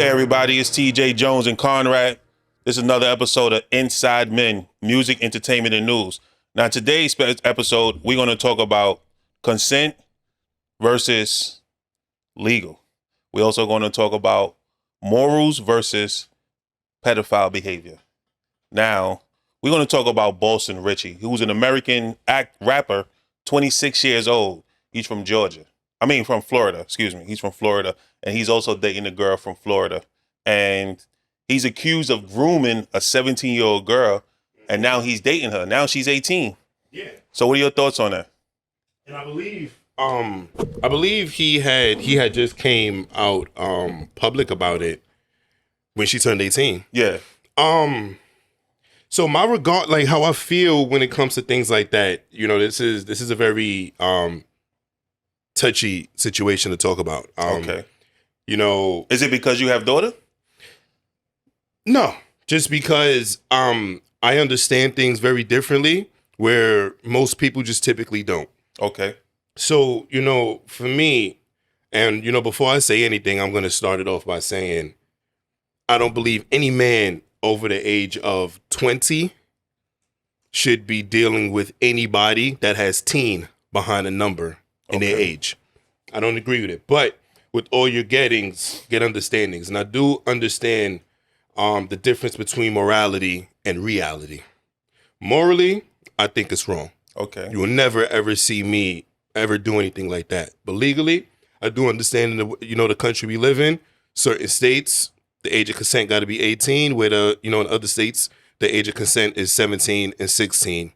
there, everybody? It's TJ Jones and Conrad. This is another episode of Inside Men, Music, Entertainment, and News. Now, today's episode, we're going to talk about consent versus legal. We're also going to talk about morals versus pedophile behavior. Now, we're going to talk about Boston Richey, who's an American rapper, 26 years old. He's from from Florida, excuse me. He's from Florida, and he's also dating a girl from Florida. And he's accused of grooming a 17-year-old girl, and now he's dating her. Now she's 18. Yeah. So what are your thoughts on that? And I believe he had just came out public about it when she turned 18. Yeah. So my regard, like how I feel when it comes to things like that, you know, this is a very touchy situation to talk about. Okay. You know, is it because you have daughter? No, just because I understand things very differently where most people just typically don't. Okay. So, you know, for me, and, you know, before I say anything, I'm going to start it off by saying I don't believe any man over the age of 20 should be dealing with anybody that has teen behind a number in their age. I don't agree with it. But with all your gettings, get understandings. And I do understand the difference between morality and reality. Morally, I think it's wrong. Okay. You will never, ever see me ever do anything like that. But legally, I do understand, the country we live in, certain states, the age of consent got to be 18, where in other states, the age of consent is 17 and 16.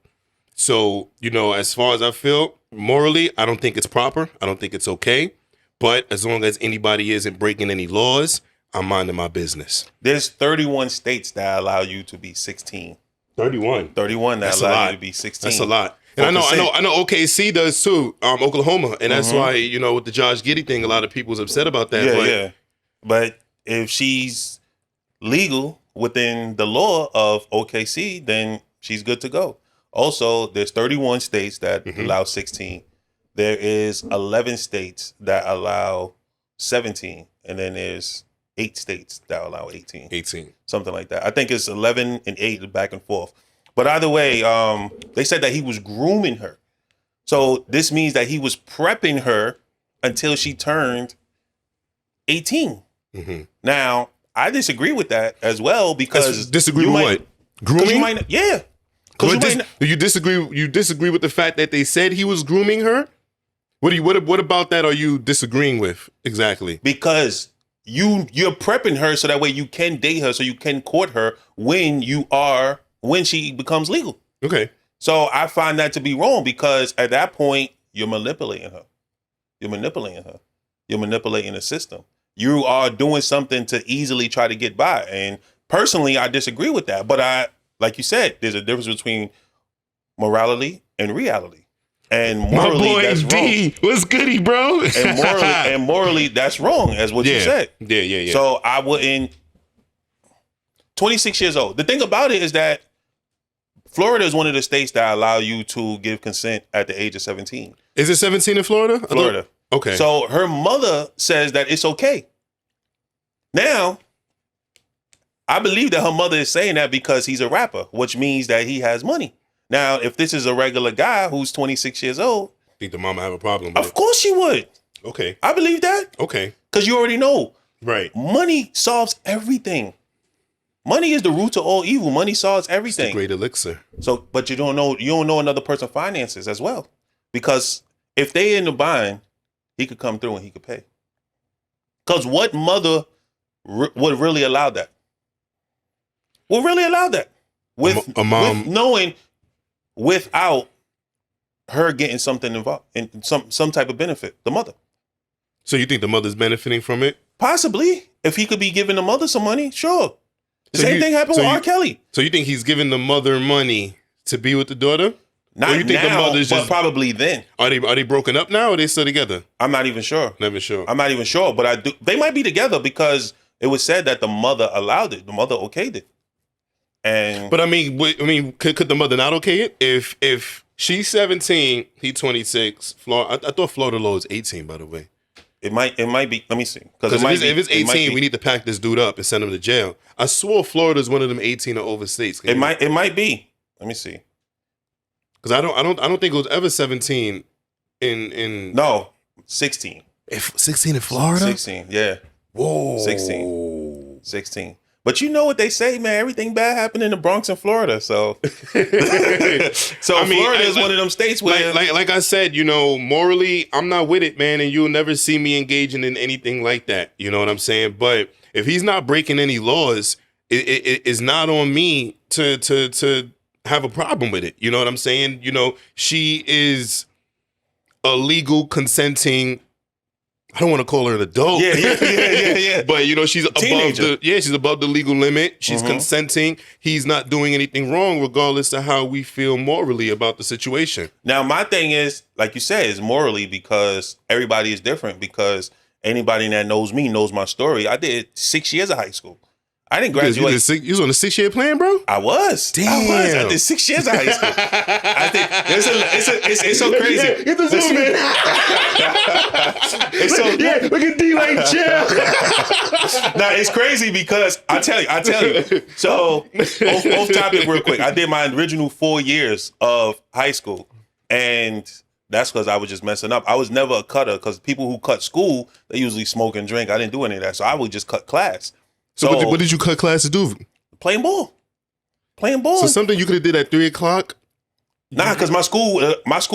So, as far as I feel, morally, I don't think it's proper. I don't think it's okay. But as long as anybody isn't breaking any laws, I'm minding my business. There's 31 states that allow you to be 16. 31 that allow you to be 16. That's a lot. And I know OKC does too, Oklahoma. And that's why, with the Josh Giddey thing, a lot of people's upset about that. Yeah. But if she's legal within the law of OKC, then she's good to go. Also, there's 31 states that allow 16. There is 11 states that allow 17. And then there's 8 states that allow 18. 18. Something like that. I think it's 11 and 8 back and forth. But either way, they said that he was grooming her. So this means that he was prepping her until she turned 18. Mm-hmm. Now, I disagree with that as well because... Disagree with what? Grooming? Yeah. You disagree with the fact that they said he was grooming her? What about that are you disagreeing with exactly? Because you're prepping her so that way you can date her, so you can court her when she becomes legal. Okay. So I find that to be wrong because at that point you're manipulating her. You're manipulating the system. You are doing something to easily try to get by. And personally, I disagree with that. But like you said, there's a difference between morality and reality. And morally, my boy that's D, wrong. What's goody, bro? and morally, that's wrong, as what you said. Yeah. So I wouldn't. 26 years old. The thing about it is that Florida is one of the states that allow you to give consent at the age of 17. Is it 17 in Florida? Florida. Okay. So her mother says that it's okay. Now, I believe that her mother is saying that because he's a rapper, which means that he has money. Now, if this is a regular guy who's 26 years old, I think the mama have a problem with it. Of course she would. Okay. I believe that. Okay. Because you already know. Right. Money solves everything. Money is the root to all evil. Money solves everything. It's the great elixir. So, but you don't know another person's finances as well. Because if they in the bind, he could come through and he could pay. Because what mother would really allow that? Would really allow that? With, a mom with knowing without her getting something involved in some type of benefit, the mother. So you think the mother's benefiting from it? Possibly. If he could be giving the mother some money, sure. The same thing happened with R. Kelly. So you think he's giving the mother money to be with the daughter? Not or you think now, the mother's but probably then. Are they broken up now or are they still together? I'm not even sure. Never sure. I'm not even sure, but I do. They might be together because it was said that the mother allowed it. The mother okayed it. But could the mother not okay it? If she's 17, he's 26. I thought Florida law is 18, by the way. It might be. Let me see. Because if it's 18, we need to pack this dude up and send him to jail. I swore Florida's one of them 18 or over states. It might be. Let me see. Because I don't think it was ever 17 in No, 16. 16 in Florida? 16, yeah. Whoa. 16. But you know what they say, man. Everything bad happened in the Bronx and Florida. So, Florida is one of them states where, like I said, morally, I'm not with it, man, and you'll never see me engaging in anything like that. You know what I'm saying? But if he's not breaking any laws, it's not on me to have a problem with it. You know what I'm saying? She is a legal consenting. I don't want to call her an adult. Yeah. But she's above the legal limit. She's consenting. He's not doing anything wrong, regardless of how we feel morally about the situation. Now, my thing is, like you said, is morally, because everybody is different. Because anybody that knows me knows my story. I did 6 years of high school. I didn't graduate. You was on a 6-year plan, bro? I was. Damn. I did 6 years of high school. I think it's so crazy. Get the zoom in. It's so look at D like jail. Now it's crazy because I tell you. So off topic real quick. I did my original 4 years of high school, and that's because I was just messing up. I was never a cutter, because people who cut school, they usually smoke and drink. I didn't do any of that, so I would just cut class. So what did you cut class to do? Playing ball. So something you could have did at 3:00? Nah, because my school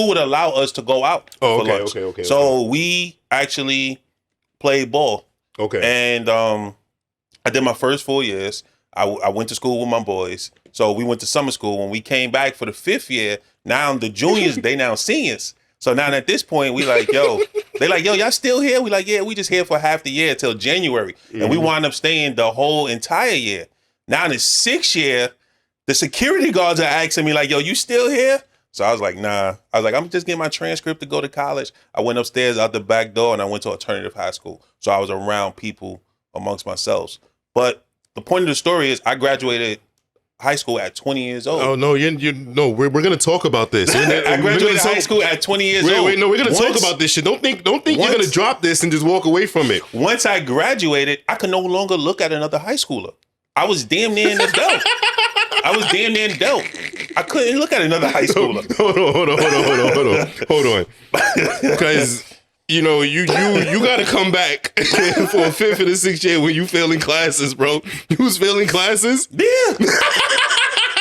would allow us to go out for lunch. Okay. So we actually played ball. Okay. And I did my first 4 years. I went to school with my boys. So we went to summer school. When we came back for the 5th year, now the juniors, they now seniors. So now at this point, we like, yo, they like, yo, y'all still here? We like, yeah, we just here for half the year till January. And we wound up staying the whole entire year. Now in the 6th year, the security guards are asking me like, yo, you still here? So I was like, nah. I was like, I'm just getting my transcript to go to college. I went upstairs out the back door and I went to alternative high school. So I was around people amongst myself. But the point of the story is I graduated high school at 20 years old. Oh, no, we're going to talk about this. I graduated high school at 20 years old. We're going to talk about this shit. Don't think you're going to drop this and just walk away from it. Once I graduated, I could no longer look at another high schooler. I was damn near an adult. I couldn't look at another high schooler. Hold on. Because you got to come back for a 5th and a 6th year when you failing classes, bro. You was failing classes? Yeah.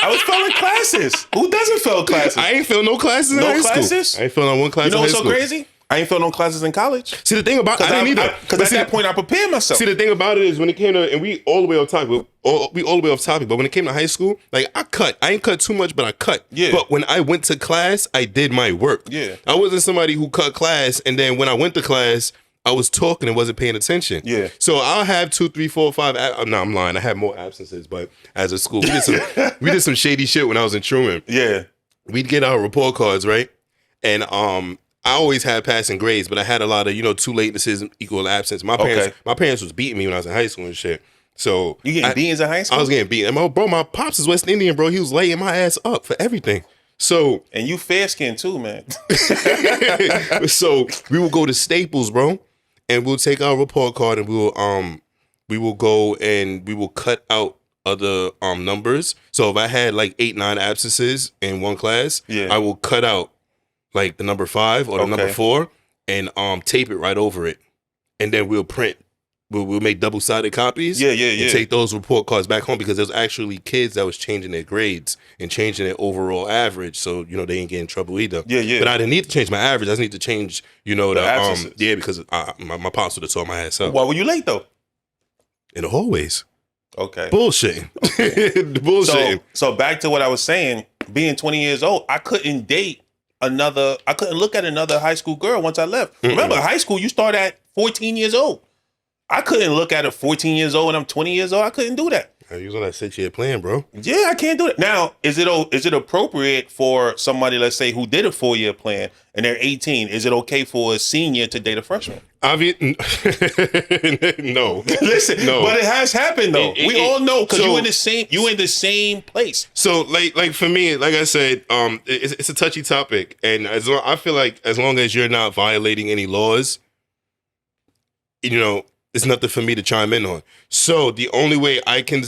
I was failing classes. Who doesn't fail classes? I ain't fail no classes in high school. I ain't fail on one class in high school. You know what's so crazy? I ain't fail no classes in college. See, the thing about I didn't either. Because at that point, I prepared myself. See, the thing about it is when it came to, and we all the way off topic, but when it came to high school, like I ain't cut too much, but I cut. Yeah. But when I went to class, I did my work. Yeah. I wasn't somebody who cut class, and then when I went to class, I was talking and wasn't paying attention. Yeah. So I'll have 2, 3, 4, 5. No, I'm lying. I had more absences, but as a school, we did some shady shit when I was in Truman. Yeah. We'd get our report cards, right? And I always had passing grades, but I had a lot of, 2 latencies equal absence. My parents was beating me when I was in high school and shit. So you getting beatings in high school? I was getting beaten. My pops is West Indian, bro. He was laying my ass up for everything. So and you fair skinned too, man. So we will go to Staples, bro, and we'll take our report card and we will go and we will cut out other numbers. So if I had like 8, 9 absences in one class, I will cut out like the number 5 or the number 4 and tape it right over it. And then we'll print. We'll make double-sided copies. Yeah. And take those report cards back home because there's actually kids that was changing their grades and changing their overall average. So, they ain't getting in trouble either. Yeah. But I didn't need to change my average. I just need to change, the absences. because my pops would have taught my ass up. Why were you late though? In the hallways. Okay. Bullshitting. Bullshitting. So back to what I was saying, being 20 years old, I couldn't look at another high school girl once I left. Remember, high school, you start at 14 years old. I couldn't look at a 14 years old and I'm 20 years old. I couldn't do that. You was on that 6-year plan, bro. Yeah, I can't do it. Now, is it appropriate for somebody, let's say, who did a 4-year plan and they're 18? Is it okay for a senior to date a freshman? No. Listen, no. But it has happened though. We all know because you in the same place. So like for me, like I said, it's a touchy topic, and I feel like as long as you're not violating any laws, it's nothing for me to chime in on. So the only way I can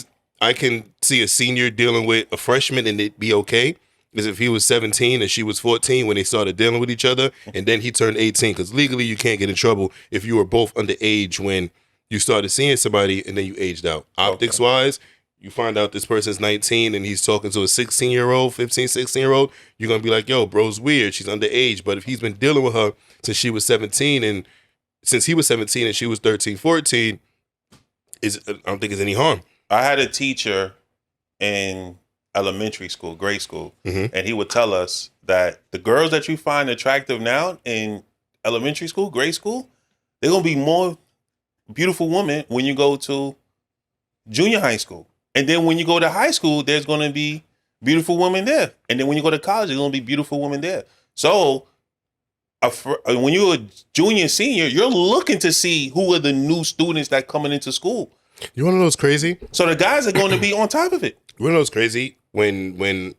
see a senior dealing with a freshman and it be okay is if he was 17 and she was 14 when they started dealing with each other, and then he turned 18, because legally you can't get in trouble if you were both underage when you started seeing somebody and then you aged out. Optics wise, you find out this person's 19 and he's talking to a 16-year-old, 15, 16-year-old, you're going to be like, yo, bro's weird. She's underage. But if he's been dealing with her since she was 17 and since he was 17 and she was 13, 14, I don't think there's any harm. I had a teacher in elementary school, grade school, and he would tell us that the girls that you find attractive now in elementary school, grade school, they're going to be more beautiful women when you go to junior high school. And then when you go to high school, there's going to be beautiful women there. And then when you go to college, there's going to be beautiful women there. So when you're a junior, senior, you're looking to see who are the new students that coming into school. You want to know what's crazy? So the guys are going to be on top of it. You want to know what's crazy? When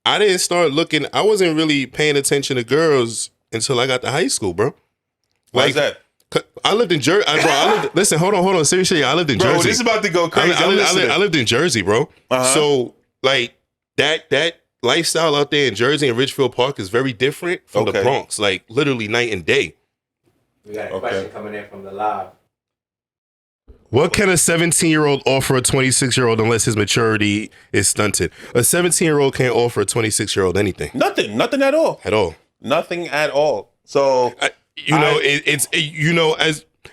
I didn't start looking, I wasn't really paying attention to girls until I got to high school, bro. Why is that? I lived in Jersey. Listen, hold on. Seriously, I lived in Jersey. Bro, this is about to go crazy. I lived in Jersey, bro. So, like, that lifestyle out there in Jersey and Ridgefield Park is very different from the Bronx. Like, literally night and day. We got a question coming in from the live. What can a 17-year-old offer a 26-year-old unless his maturity is stunted? A 17-year-old can't offer a 26-year-old anything. Nothing at all. At all. Nothing at all. So, as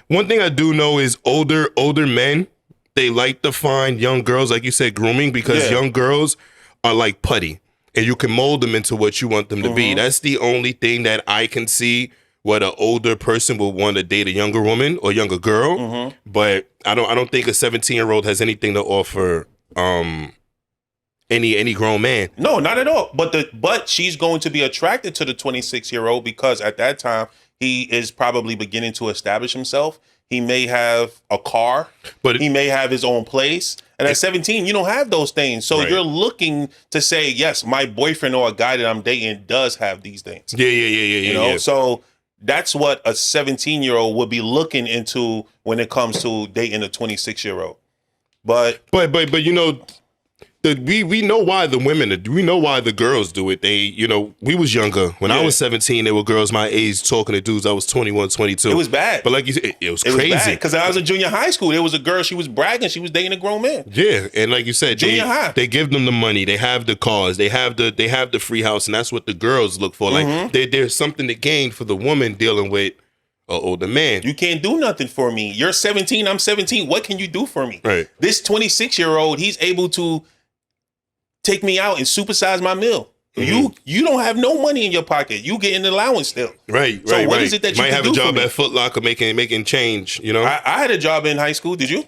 one thing I do know is older men, they like to find young girls, like you said, grooming, because young girls are like putty, and you can mold them into what you want them to be. That's the only thing that I can see what an older person will want to date a younger woman or younger girl. But I don't think a 17-year-old has anything to offer any grown man. No, not at all. But she's going to be attracted to the 26-year-old because at that time he is probably beginning to establish himself. He may have a car, but he may have his own place. And at 17, you don't have those things. So you're looking to say, yes, my boyfriend or a guy that I'm dating does have these things. Yeah. So that's what a 17-year-old would be looking into when it comes to dating a 26-year-old. But we know why the girls do it. We was younger. When I was 17, there were girls my age talking to dudes I was 21, 22. It was bad. But like you said, it was crazy. Because I was in junior high school. There was a girl, she was bragging, she was dating a grown man. Yeah, and like you said, junior high. They give them the money, they have the cars, they have the free house, and that's what the girls look for. Like there's something to gain for the woman dealing with an older man. You can't do nothing for me. You're 17, I'm 17. What can you do for me? Right. This 26-year-old, he's able to take me out and supersize my meal. You don't have no money in your pocket. You get an allowance still. Right. So what is it that you might can have do a job for me? at Foot Locker making change, I had a job in high school. Did you?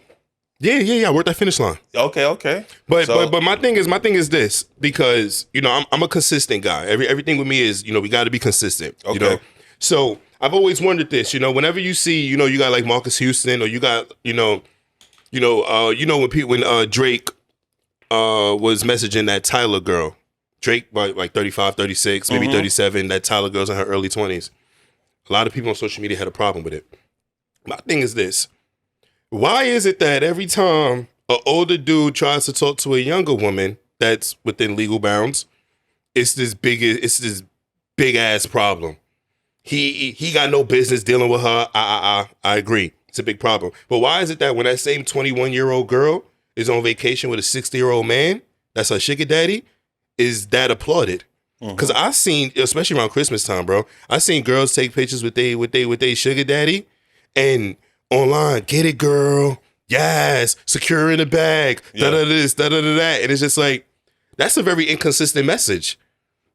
Yeah. I worked at Finish Line. Okay. But my thing is this, because I'm a consistent guy. Everything with me is we got to be consistent. Okay. So I've always wondered this. Whenever you see you got like Marques Houston, or you got when Drake was messaging that Tyler girl. Drake, like 35, 36, maybe 37. That Tyler girl's in her early 20s. A lot of people on social media had a problem with it. My thing is this. Why is it that every time an older dude tries to talk to a younger woman that's within legal bounds, it's this big ass problem? He got no business dealing with her. I agree. It's a big problem. But why is it that when that same 21-year-old girl is on vacation with a 60-year-old man, that's her sugar daddy, is that applauded? Because I've seen, especially around Christmas time, bro, I've seen girls take pictures with they sugar daddy, and online, get it, girl, yes, secure in the bag, this, that, and it's just like, that's a very inconsistent message,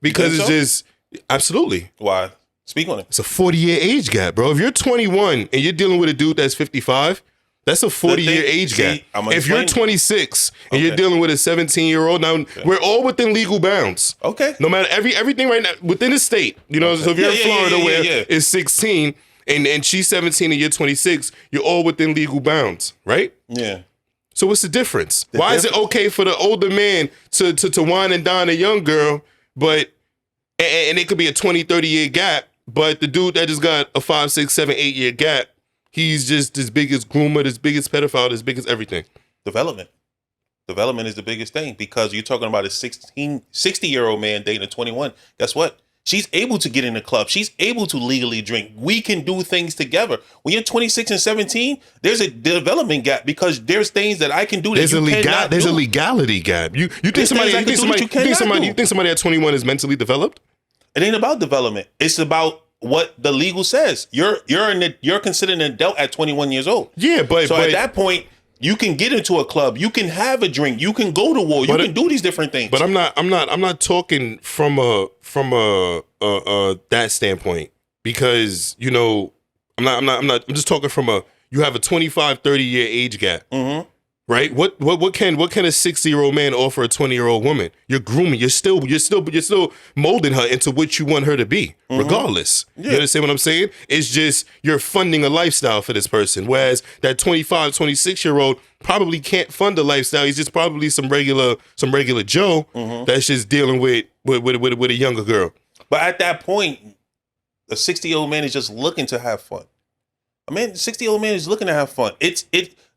because it's just, absolutely. Why? Speak on it. It's a 40-year age gap, bro. If you're 21 and you're dealing with a dude that's 55, that's a 40-year age gap. If you're 26 and you're dealing with a 17-year-old, now we're all within legal bounds. Okay. No matter everything right now within the state, so if you're in Florida where it's 16 and she's 17 and you're 26, you're all within legal bounds, right? Yeah. So what's the difference? Why is it okay for the older man to wine and dine a young girl, but and it could be a 20, 30-year gap, but the dude that just got a 5, 6, 7, 8-year gap, He's just this biggest groomer, this biggest pedophile, this biggest everything. Development is the biggest thing, because you're talking about a 60-year-old man dating a 21. Guess what? She's able to get in the club. She's able to legally drink. We can do things together. When you're 26 and 17, there's a development gap, because there's things that I can do that There's you cannot There's do. a legality gap. You think somebody at 21 is mentally developed? It ain't about development. It's about what the legal says. You're considered an adult at 21 years old. Yeah, but at that point, you can get into a club. You can have a drink. You can go to war. You can do these different things. But I'm not talking from a that standpoint, because I'm just talking from you have a 25, 30-year age gap. Mm-hmm. Right? What can a 60-year-old man offer a 20-year-old woman? You're grooming. You're still molding her into what you want her to be, regardless. Yeah. You understand what I'm saying? It's just you're funding a lifestyle for this person, whereas that 25, 26-year-old probably can't fund a lifestyle. He's just probably some regular Joe that's just dealing with a younger girl. But at that point, a 60-year-old man is just looking to have fun. A 60-year-old man is looking to have fun.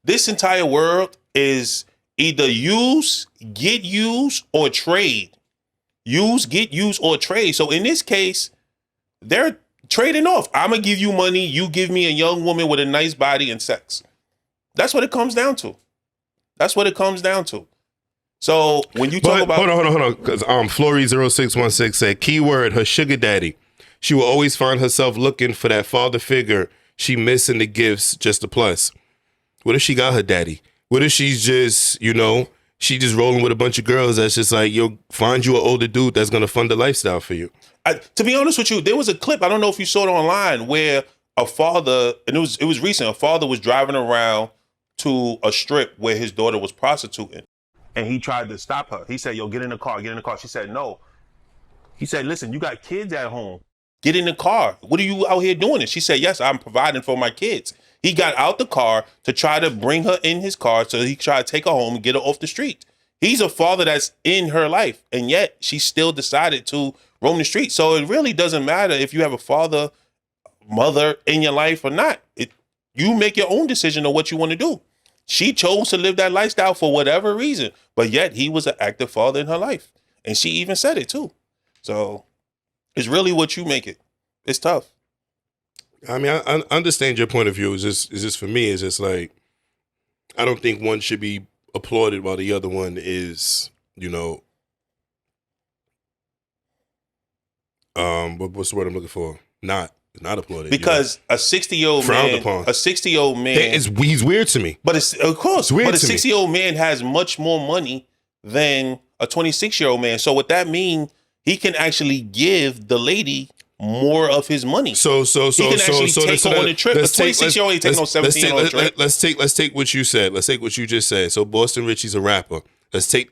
This entire world is either use, get used, or trade. Use, get used, or trade. So in this case, they're trading off. I'm going to give you money. You give me a young woman with a nice body and sex. That's what it comes down to. So when you talk about... Hold on. Because Flory0616 said, keyword, her sugar daddy. She will always find herself looking for that father figure. She missing the gifts, just a plus. What if she got her daddy? What if she's just, she just rolling with a bunch of girls that's just like, find you an older dude that's going to fund the lifestyle for you. To be honest with you, there was a clip, I don't know if you saw it online, where a father, and it was recent, a father was driving around to a strip where his daughter was prostituting. And he tried to stop her. He said, get in the car. She said, no. He said, listen, you got kids at home. Get in the car. What are you out here doing? She said, yes, I'm providing for my kids. He got out the car to try to bring her in his car, so he tried to take her home and get her off the street. He's a father that's in her life, and yet she still decided to roam the street. So it really doesn't matter if you have a father, mother in your life or not. You make your own decision of what you want to do. She chose to live that lifestyle for whatever reason, but yet he was an active father in her life. And she even said it too. So it's really what you make it. It's tough. I mean, I understand your point of view. It's just for me, it's just like, I don't think one should be applauded while the other one is, what's the word I'm looking for? Not applauded. Because a 60-year-old frowned man, upon. A 60-year-old man, he's weird to me. But it's, of course, it's weird but a to me. 60-year-old man has much more money than a 26-year-old man. So what that means, he can actually give the lady more of his money. So he can actually take her on a trip. A 26-year-old ain't taking no 17-year-old trip. Let's take what you said. Let's take what you just said. So Boston Richey's a rapper.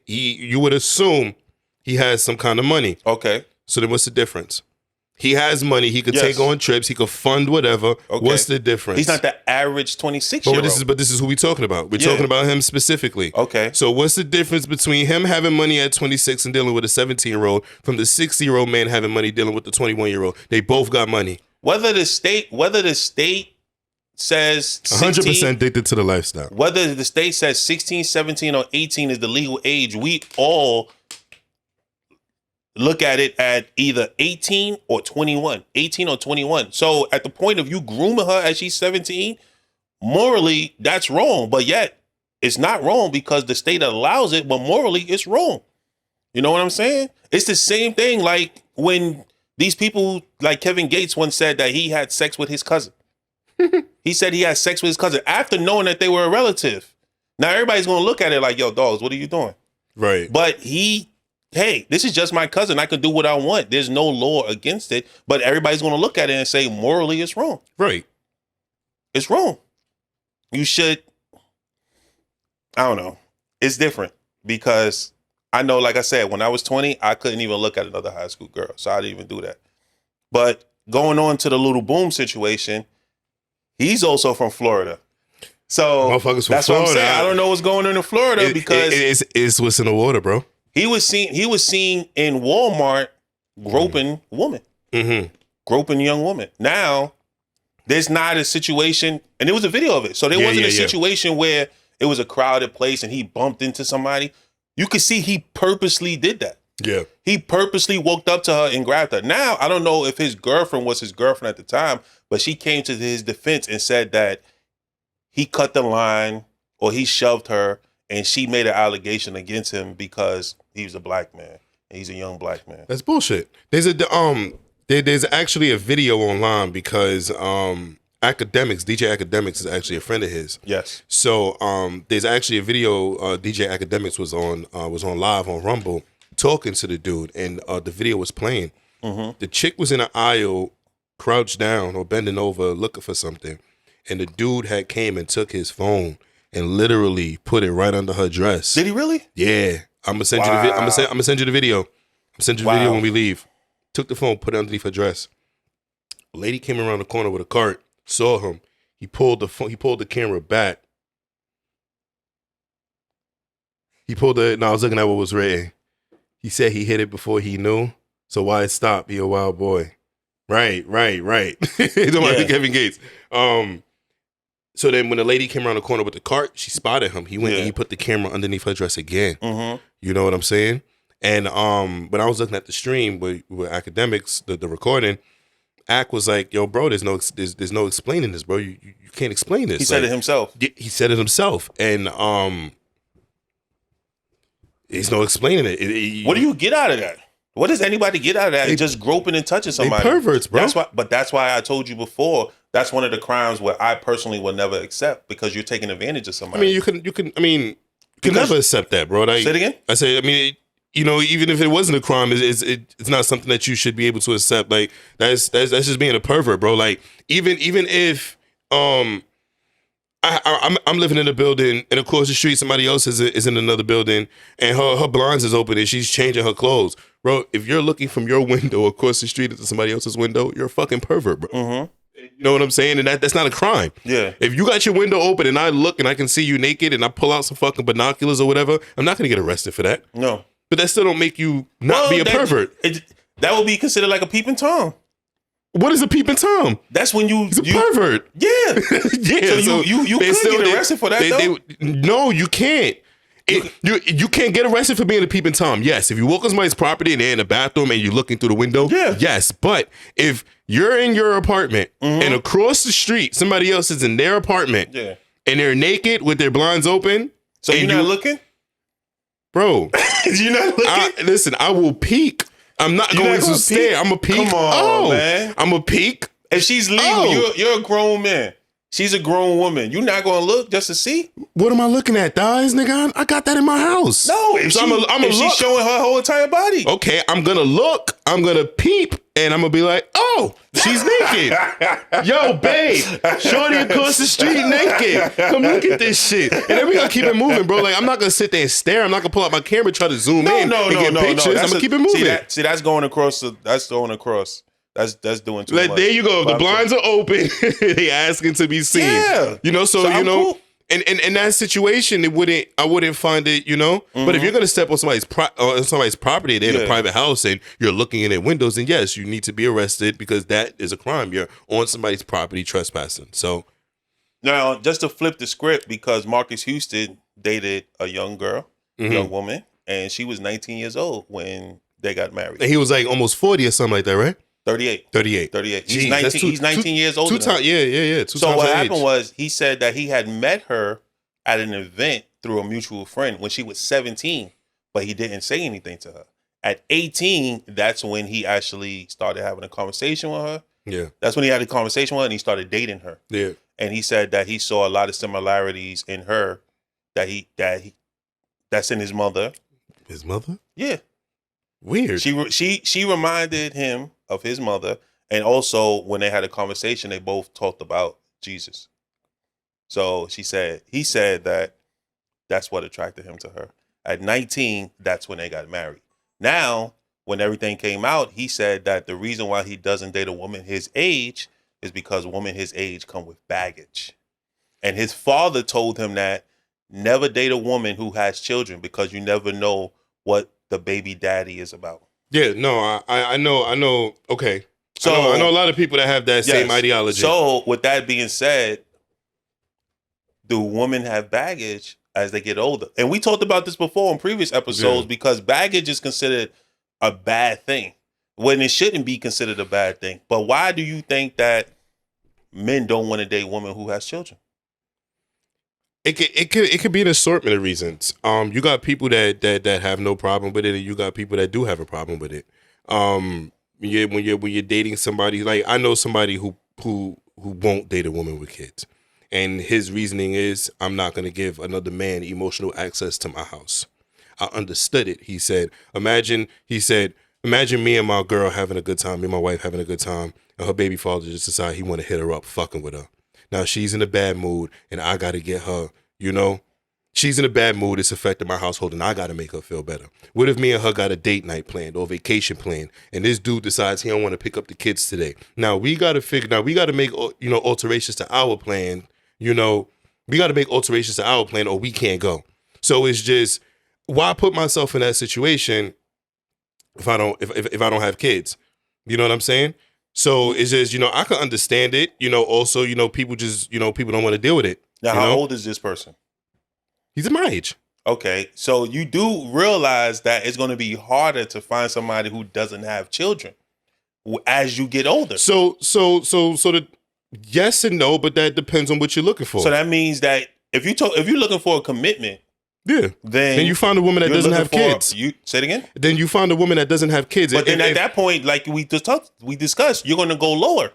You would assume he has some kind of money. Okay. So then what's the difference? He has money. He could take on trips. He could fund whatever. Okay. What's the difference? He's not the average 26-year-old. But this is who we're talking about. We're talking about him specifically. Okay. So what's the difference between him having money at 26 and dealing with a 17-year-old from the 60-year-old man having money dealing with the 21-year-old? They both got money. Whether the state says 16, 100% addicted to the lifestyle. Whether the state says 16, 17, or 18 is the legal age, we all look at it at either 18 or 21. 18 or 21. So at the point of you grooming her as she's 17, morally, that's wrong. But yet, it's not wrong because the state allows it, but morally, it's wrong. You know what I'm saying? It's the same thing like when these people, like Kevin Gates once said that he had sex with his cousin. He said he had sex with his cousin after knowing that they were a relative. Now, everybody's going to look at it like, yo, dogs, what are you doing? Right. But hey, this is just my cousin. I can do what I want. There's no law against it. But everybody's going to look at it and say, morally, it's wrong. Right. It's wrong. You should, I don't know. It's different because I know, like I said, when I was 20, I couldn't even look at another high school girl. So I didn't even do that. But going on to the Lil Boom situation, he's also from Florida. So that's Florida. what I'm saying. I don't know what's going on in Florida because it's what's in the water, bro. He was seen in Walmart groping woman. Mm-hmm. Groping young woman. Now, there's not a situation, and there was a video of it. So there wasn't a situation where it was a crowded place and he bumped into somebody. You could see he purposely did that. Yeah. He purposely walked up to her and grabbed her. Now, I don't know if his girlfriend was his girlfriend at the time, but she came to his defense and said that he cut the line or he shoved her, and she made an allegation against him because he was a black man. And he's a young black man. That's bullshit. There's actually a video online because DJ Academics is actually a friend of his. Yes. So there's actually a video DJ Academics was on live on Rumble talking to the dude, and the video was playing. Mm-hmm. The chick was in an aisle, crouched down or bending over, looking for something, and the dude had came and took his phone and literally put it right under her dress. Did he really? Yeah. I'm gonna send you the video. I'm gonna send you the video. I'm gonna send you the video when we leave. Took the phone, put it underneath her dress. A lady came around the corner with a cart, saw him. He pulled the camera back. I was looking at what was written. He said he hit it before he knew. So why it stopped? He a wild boy. Right. Don't mind Kevin Gates. So then when the lady came around the corner with the cart, she spotted him. He went and he put the camera underneath her dress again. Mm-hmm. You know what I'm saying? And when I was looking at the stream with Academics, the recording, Ac was like, "Yo, bro, there's no explaining this, bro. You can't explain this." He said it himself. He said it himself, and there's no explaining it. What do you get out of that? What does anybody get out of that? Just groping and touching somebody. They perverts, bro. That's why I told you before. That's one of the crimes where I personally will never accept, because you're taking advantage of somebody. I mean, you can never accept that, bro. Say it again. I say, I mean, even if it wasn't a crime, it's not something that you should be able to accept. Like that's just being a pervert, bro. Like even if I'm living in a building and across the street somebody else is in another building and her blinds is open and she's changing her clothes, bro. If you're looking from your window across the street into somebody else's window, you're a fucking pervert, bro. Mm-hmm. You know what I'm saying? And that's not a crime. Yeah. If you got your window open and I look and I can see you naked and I pull out some fucking binoculars or whatever, I'm not gonna get arrested for that. No. But that still don't make you not be a pervert. That would be considered like a peeping Tom. What is a peeping Tom? That's when He's a pervert. Yeah. Yeah. So you could get arrested for that, though? No, you can't. You can't get arrested for being a peeping Tom. Yes, if you walk on somebody's property and they're in the bathroom and you're looking through the window, yes. But if you're in your apartment and across the street somebody else is in their apartment and they're naked with their blinds open, so you're not looking, bro. You're not looking. Listen, I will peek. I'm not going to stare. I'm a peek. Come on, man. I'm a peek. If she's legal, you're a grown man. She's a grown woman. You're not gonna look just to see? What am I looking at, guys, nigga? I got that in my house. No, if she's showing her whole entire body. Okay, I'm gonna look. I'm gonna peep, and I'm gonna be like, oh, she's naked. Yo, babe, shorty across the street naked. Come look at this shit. And then we gonna keep it moving, bro. Like, I'm not gonna sit there and stare. I'm not gonna pull out my camera, try to zoom in and get pictures. I'm gonna keep it moving. See, that's going across. That's going across. That's doing too much. There you go. The blinds are open. They asking to be seen. Yeah. So cool. And in that situation, I wouldn't find it, Mm-hmm. But if you're gonna step on somebody's property, they're in a private house, and you're looking in their windows, then yes, you need to be arrested because that is a crime. You're on somebody's property trespassing. So now, just to flip the script, because Marques Houston dated a young girl, young woman, and she was 19 years old when they got married. And he was like almost 40 or something like that, right? 38. He's Jeez, 19. He's 19 years older. Yeah. So what happened was, he said that he had met her at an event through a mutual friend when she was 17, but he didn't say anything to her. At 18, that's when he actually started having a conversation with her. Yeah. That's when he had a conversation with her and he started dating her. Yeah. And he said that he saw a lot of similarities in her that's in his mother. His mother? Yeah. Weird. She reminded him of his mother, and also when they had a conversation, they both talked about Jesus. So he said that that's what attracted him to her. At 19, that's when they got married. Now, when everything came out, he said that the reason why he doesn't date a woman his age is because women his age come with baggage. And his father told him that never date a woman who has children because you never know what the baby daddy is about. Yeah, no, I know. Okay, So I know a lot of people that have that same ideology. So with that being said, do women have baggage as they get older? And we talked about this before in previous episodes because baggage is considered a bad thing when it shouldn't be considered a bad thing. But why do you think that men don't want to date women who has children? It could be an assortment of reasons. You got people that have no problem with it, and you got people that do have a problem with it. When you're dating somebody, like I know somebody who won't date a woman with kids, and his reasoning is, I'm not going to give another man emotional access to my house. I understood it. He said, imagine me and my girl having a good time, me and my wife having a good time, and her baby father just decided he want to hit her up, fucking with her. Now she's in a bad mood, and I got to get her, she's in a bad mood. It's affecting my household, and I got to make her feel better. What if me and her got a date night planned or vacation planned, and this dude decides he don't want to pick up the kids today? Now we got to make alterations to our plan. We got to make alterations to our plan, or we can't go. So it's just, why put myself in that situation if I don't have kids? You know what I'm saying? So it's just, I can understand it. Also, people just, people don't want to deal with it. Now, how old is this person? He's at my age. Okay, so you do realize that it's going to be harder to find somebody who doesn't have children as you get older. So the yes and no, but that depends on what you're looking for. So that means that if you're looking for a commitment, then you find a woman that doesn't have kids. You say it again. Then you find a woman that doesn't have kids. But then at that point, like we discussed, you're going to go lower.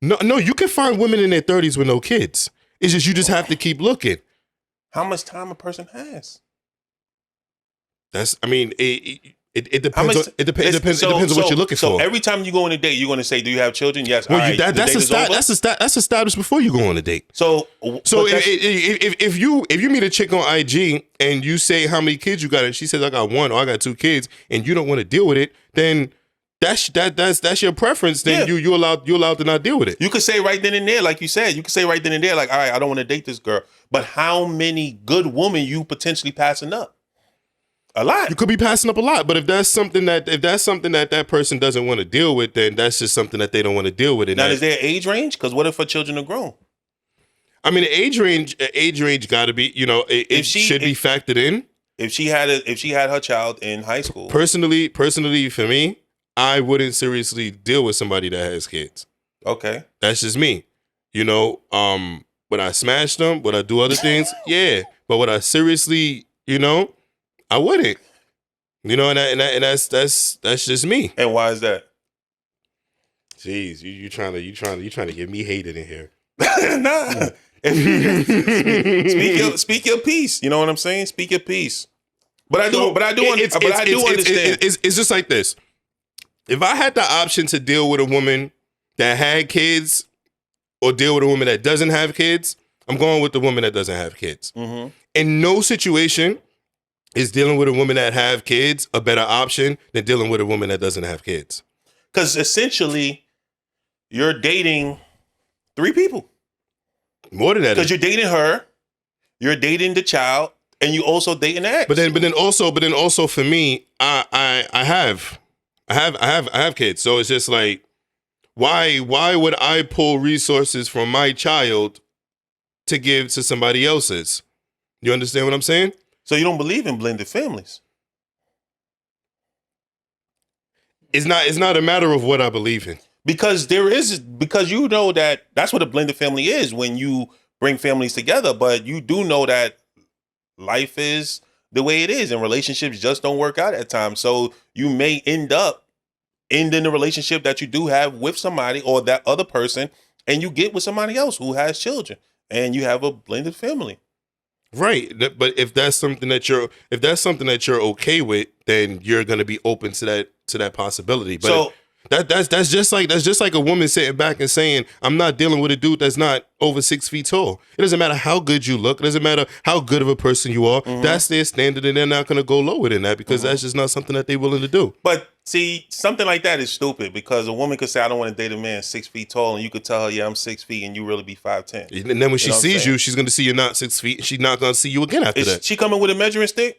No, you can find women in their 30s with no kids. It's just you just have to keep looking. How much time a person has? It depends. It depends on what you're looking for. So every time you go on a date, you're going to say, "Do you have children?" Yes. Well, all right, that's established before you go on a date. So if you meet a chick on IG and you say how many kids you got, and she says I got one or I got two kids, and you don't want to deal with it, then that's your preference. Then you're allowed to not deal with it. You could say right then and there, like you said, like, all right, I don't want to date this girl. But how many good women you potentially passing up? A lot. You could be passing up a lot, but if that's something that person doesn't want to deal with, then that's just something that they don't want to deal with. Now, is there an age range? Because what if her children are grown? I mean, the age range got to be, it should be factored in. If she had her child in high school, personally, for me, I wouldn't seriously deal with somebody that has kids. Okay, that's just me. Would I smash them? Would I do other things? Yeah, but would I seriously, I wouldn't. And that's just me. And why is that? Jeez, you trying to get me hated in here. Nah. Speak your piece. You know what I'm saying? Speak your piece. But I do understand. It's just like this. If I had the option to deal with a woman that had kids or deal with a woman that doesn't have kids, I'm going with the woman that doesn't have kids. Mm-hmm. In no situation is dealing with a woman that have kids a better option than dealing with a woman that doesn't have kids. Because essentially, you're dating 3 people. More than that. Because you're dating her, you're dating the child, and you also dating the ex. But then also for me, I have kids. So it's just like, why would I pull resources from my child to give to somebody else's? You understand what I'm saying? So you don't believe in blended families? It's not a matter of what I believe in. Because you know that's what a blended family is when you bring families together. But you do know that life is the way it is and relationships just don't work out at times. So you may end up ending the relationship that you do have with somebody or that other person, and you get with somebody else who has children and you have a blended family. Right. But if that's something that you're okay with, then you're going to be open to that possibility. But so that's just like a woman sitting back and saying, I'm not dealing with a dude that's not over 6 feet tall. It doesn't matter how good you look. It doesn't matter how good of a person you are. Mm-hmm. That's their standard, and they're not going to go lower than that because that's just not something that they're willing to do. But see, something like that is stupid because a woman could say, I don't want to date a man 6 feet tall, and you could tell her, yeah, I'm 6 feet, and you really be 5'10". And then when she sees you, she's going to see you're not 6 feet, and she's not going to see you again after that. She coming with a measuring stick?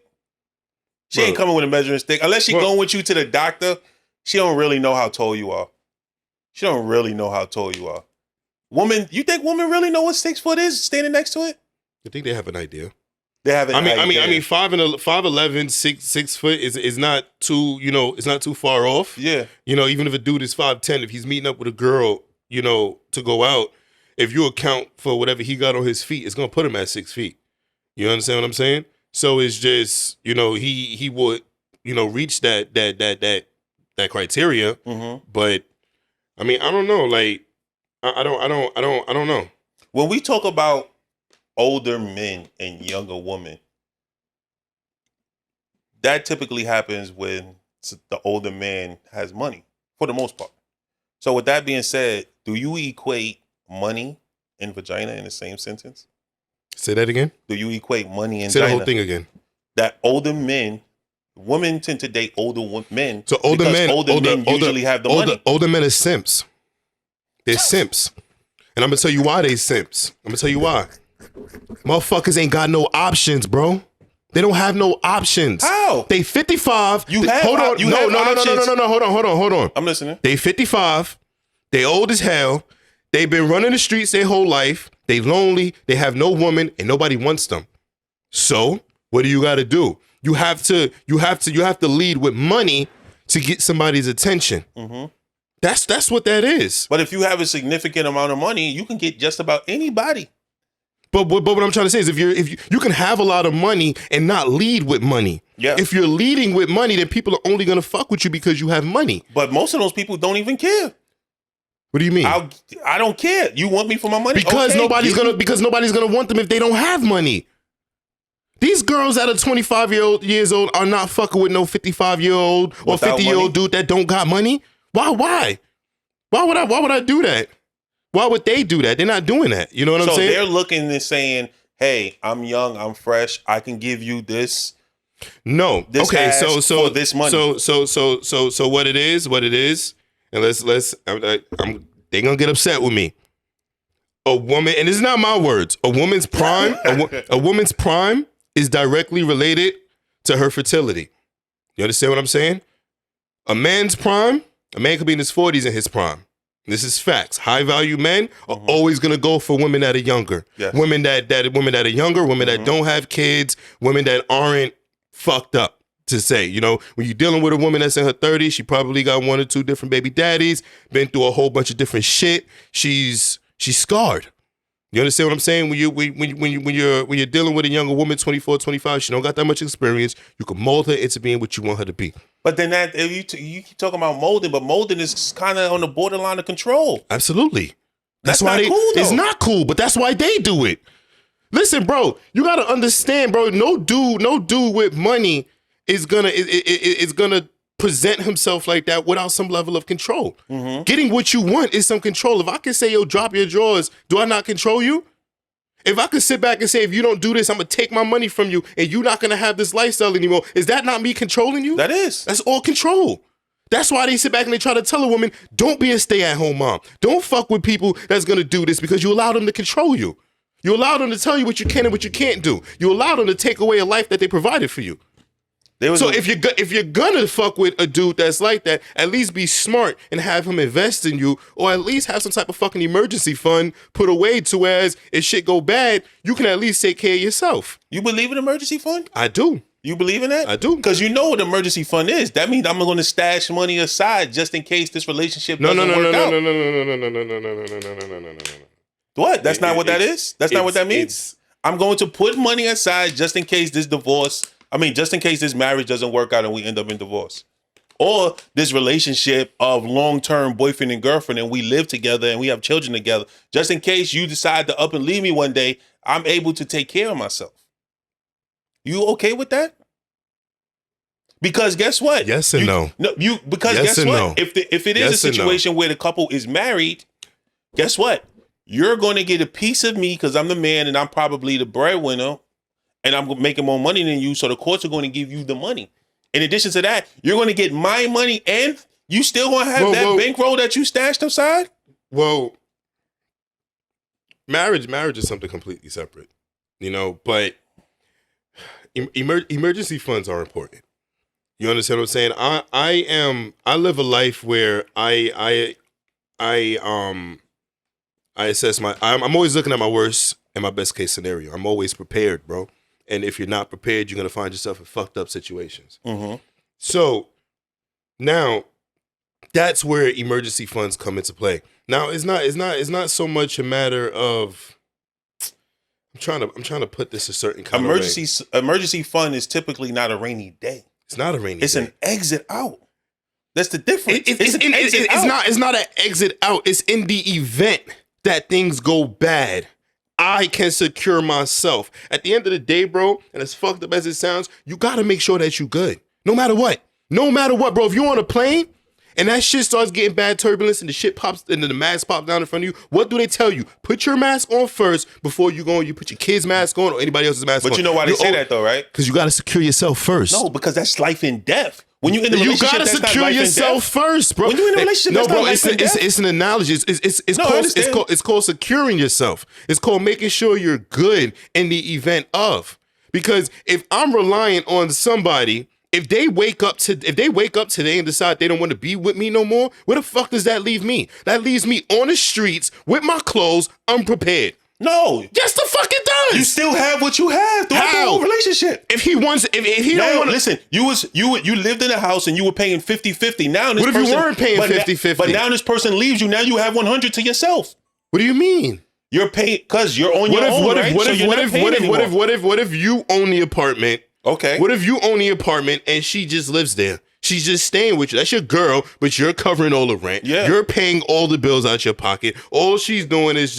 She ain't coming with a measuring stick. Unless she going with you to the doctor, she don't really know how tall you are. She don't really know how tall you are. Woman, you think women really know what 6 foot is standing next to it? I think they have an idea. They have an idea. I mean, 5'11", 6 foot is not too, it's not too far off. Yeah. Even if a dude is 5'10", if he's meeting up with a girl, to go out, if you account for whatever he got on his feet, it's gonna put him at 6 feet. You understand what I'm saying? So it's just, he would, reach that criteria. Mm-hmm. But I mean, I don't know. Like, I don't know. When we talk about older men and younger women, that typically happens when the older man has money, for the most part. So with that being said, do you equate money and vagina in the same sentence? Say that again. Do you equate money and Say vagina? the whole thing again. That older men, women tend to date older men. So older men usually have the money. Older men are simps. They're simps. And I'm going to tell you why they simps. I'm going to tell you why. Motherfuckers ain't got no options, bro. They don't have no options. How? They 55. You have hold on. you have options. No. Hold on. I'm listening. They 55. They old as hell. They've been running the streets their whole life. They lonely. They have no woman and nobody wants them. So what do you got to do? You have to lead with money to get somebody's attention. Mm-hmm. That's what that is. But if you have a significant amount of money, you can get just about anybody. But what I'm trying to say is if you can have a lot of money and not lead with money. Yeah. If you're leading with money, then people are only gonna fuck with you because you have money. But most of those people don't even care. What do you mean? I don't care. You want me for my money? Because okay, nobody's gonna want them if they don't have money. These girls that are 25 years old are not fucking with no 55-year-old or 50-year-old dude that don't got money. Why? Why would I do that? Why would they do that? They're not doing that. You know what I'm saying? So they're looking and saying, hey, I'm young, I'm fresh, I can give you this. No. This okay, so for this money. So what it is, and they gonna get upset with me. A woman, and it's not my words, a woman's prime, a woman's prime is directly related to her fertility. You understand what I'm saying? A man's prime, a man could be in his 40s in his prime. This is facts. High value men are always gonna go for women that are younger. Yes. Women that are younger, women that don't have kids, women that aren't fucked up. To say, when you're dealing with a woman that's in her 30s, she probably got 1 or 2 different baby daddies, been through a whole bunch of different shit. She's scarred. You understand what I'm saying? When you're dealing with a younger woman, 24, 25, she don't got that much experience. You can mold her into being what you want her to be. But then you keep talking about molding, but molding is kind of on the borderline of control. Absolutely. That's why not cool, though. It's not cool, but that's why they do it. Listen, bro, you gotta understand, bro. No dude with money is gonna present himself like that without some level of control. Mm-hmm. Getting what you want is some control. If I can say, yo, drop your drawers, do I not control you? If I could sit back and say, if you don't do this, I'm gonna take my money from you and you're not gonna have this lifestyle anymore, is that not me controlling you? That is. That's all control. That's why they sit back and they try to tell a woman, don't be a stay-at-home mom. Don't fuck with people that's gonna do this because you allow them to control you. You allow them to tell you what you can and what you can't do. You allow them to take away a life that they provided for you. So if you're gonna fuck with a dude that's like that, at least be smart and have him invest in you, or at least have some type of fucking emergency fund put away to whereas if shit go bad, you can at least take care of yourself. You believe in emergency fund? I do. You believe in that? I do. Because you know what emergency fund is. That means I'm going to stash money aside just in case this relationship doesn't work out. No. What? That's not what that is? That's not what that means? I'm going to put money aside just in case this just in case this marriage doesn't work out and we end up in divorce. Or this relationship of long-term boyfriend and girlfriend and we live together and we have children together. Just in case you decide to up and leave me one day, I'm able to take care of myself. You okay with that? Because guess what? Yes and no. Because yes guess what? No. If it is a situation where the couple is married, guess what? You're going to get a piece of me because I'm the man and I'm probably the breadwinner and I'm making more money than you. So the courts are going to give you the money. In addition to that, you're going to get my money and you still going to have that bankroll that you stashed aside? Well, marriage is something completely separate, but emergency funds are important. You understand what I'm saying? I live a life where I I assess I'm always looking at my worst and my best case scenario. I'm always prepared, bro. And if you're not prepared, you're gonna find yourself in fucked up situations. Mm-hmm. So now that's where emergency funds come into play. Now it's not so much a matter of I'm trying to put this a certain kind of way. Emergency fund is typically not a rainy day. It's not a rainy It's day. an exit out. That's the difference. It's not an exit out. It's in the event that things go bad, I can secure myself. At the end of the day, bro, and as fucked up as it sounds, you gotta make sure that you good. No matter what. No matter what, bro. If you're on a plane and that shit starts getting bad turbulence and the shit pops and the mask pops down in front of you, what do they tell you? Put your mask on first before you go and you put your kid's mask on or anybody else's mask on. But you know why they say that though, right? Because you gotta secure yourself first. No, because that's life and death. When you're in a relationship, you gotta that's secure not life yourself first, bro. When you're in a relationship, that's not life and death. It's an analogy. It's called securing yourself. It's called making sure you're good in the event of. Because if I'm relying on somebody, if they wake up today and decide they don't want to be with me no more, where the fuck does that leave me? That leaves me on the streets with my clothes, unprepared. No. Yes, the fuck it does. You still have what you have throughout the whole relationship. If he don't want to listen, you lived in a house and you were paying 50-50. Now this what if you weren't paying 50-50? But now this person leaves you. Now you have 100 to yourself. What do you mean? You're paying because you're on your own, right? What if you own the apartment? Okay. What if you own the apartment and she just lives there? She's just staying with you. That's your girl, but you're covering all the rent. Yeah. You're paying all the bills out your pocket. All she's doing is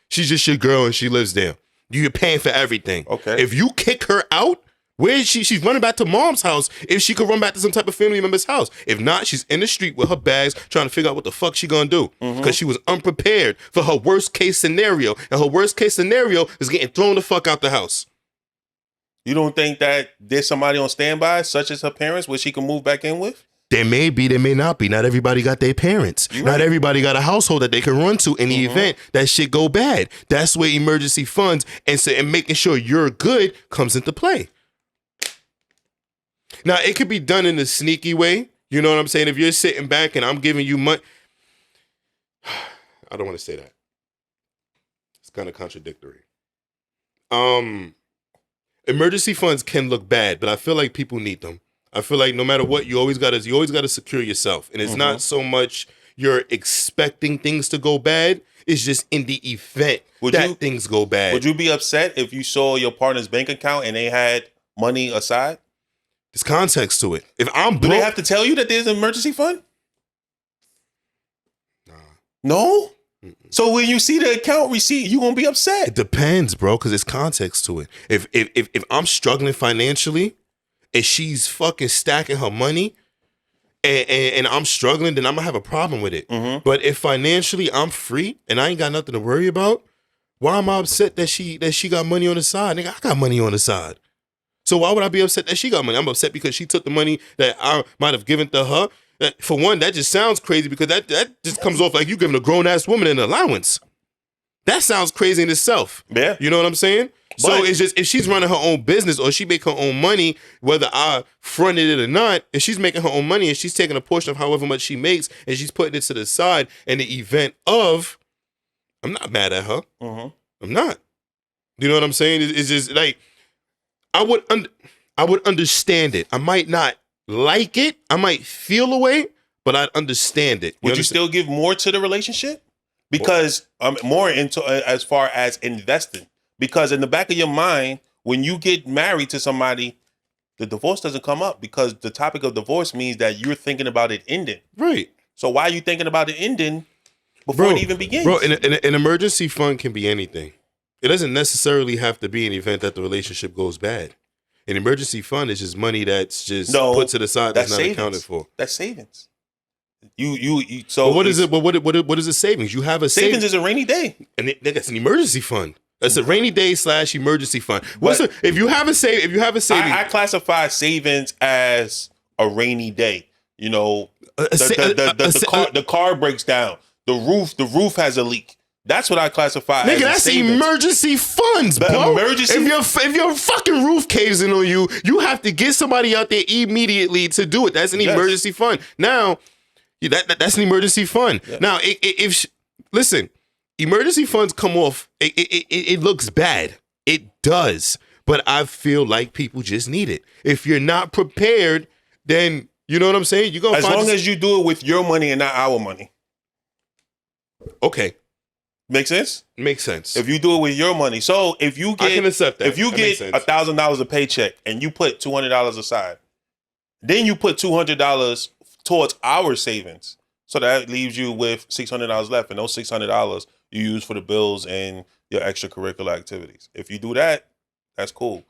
she's just your girl and she lives there. You're paying for everything. Okay. If you kick her out, where is she? She's running back to mom's house if she could run back to some type of family member's house. If not, she's in the street with her bags trying to figure out what the fuck she gonna do. Because she was unprepared for her worst case scenario. And her worst case scenario is getting thrown the fuck out the house. You don't think that there's somebody on standby, such as her parents, where she can move back in with? There may be, there may not be. Not everybody got their parents. You're Not right. everybody got a household that they can run to in the event that shit go bad. That's where emergency funds and making sure you're good comes into play. Now, it could be done in a sneaky way. You know what I'm saying? If you're sitting back and I'm giving you money. I don't want to say that. It's kind of contradictory. Emergency funds can look bad, but I feel like people need them. I feel like no matter what, you always gotta secure yourself. And it's not so much you're expecting things to go bad, it's just in the event things go bad. Would you be upset if you saw your partner's bank account and they had money aside? There's context to it. If I'm broke, Do they have to tell you that there's an emergency fund? Nah. No? So when you see the account receipt, you gonna be upset. It depends, bro, because there's context to it. If I'm struggling financially and she's fucking stacking her money and I'm struggling, then I'm gonna have a problem with it. But if financially I'm free and I ain't got nothing to worry about, why am I upset that she got money on the side? Nigga, I got money on the side. So why would I be upset that she got money? I'm upset because she took the money that I might have given to her. For one, that just sounds crazy because that just comes off like you giving a grown-ass woman an allowance. That sounds crazy in itself. Yeah. You know what I'm saying? So it's just, if she's running her own business or she make her own money, whether I fronted it or not, if she's making her own money and she's taking a portion of however much she makes and she's putting it to the side in the event of, I'm not mad at her. I'm not. You know what I'm saying? It's just like, I would understand it. I might not like it. I might feel a way, but I'd understand it. Would you still give more to the relationship? Because more into as far as investing. Because in the back of your mind, when you get married to somebody, the divorce doesn't come up because the topic of divorce means that you're thinking about it ending. Right. So why are you thinking about it ending before it even begins? Bro, an emergency fund can be anything. It doesn't necessarily have to be an event that the relationship goes bad. An emergency fund is just money that's just put to the side that's not accounted for. That's savings. So what is it? But what is a savings? You have a savings is a rainy day, and that's an emergency fund. That's a rainy day / emergency fund. If you have a savings, I classify savings as a rainy day. You know, the car breaks down. The roof has a leak. That's what I classify as that's savings. Emergency funds, bro. If your fucking roof caves in on you, you have to get somebody out there immediately to do it. That's an emergency fund. Now, That's an emergency fund. Yeah. Now, listen, emergency funds come off. It looks bad. It does, but I feel like people just need it. If you're not prepared, then you know what I'm saying. You go as long as you do it with your money and not our money. Okay. Make sense? Makes sense. If you do it with your money. So if you get, I can accept that. If you get $1,000 a paycheck and you put $200 aside, then you put $200 towards our savings. So that leaves you with $600 left. And those $600 you use for the bills and your extracurricular activities. If you do that, that's cool.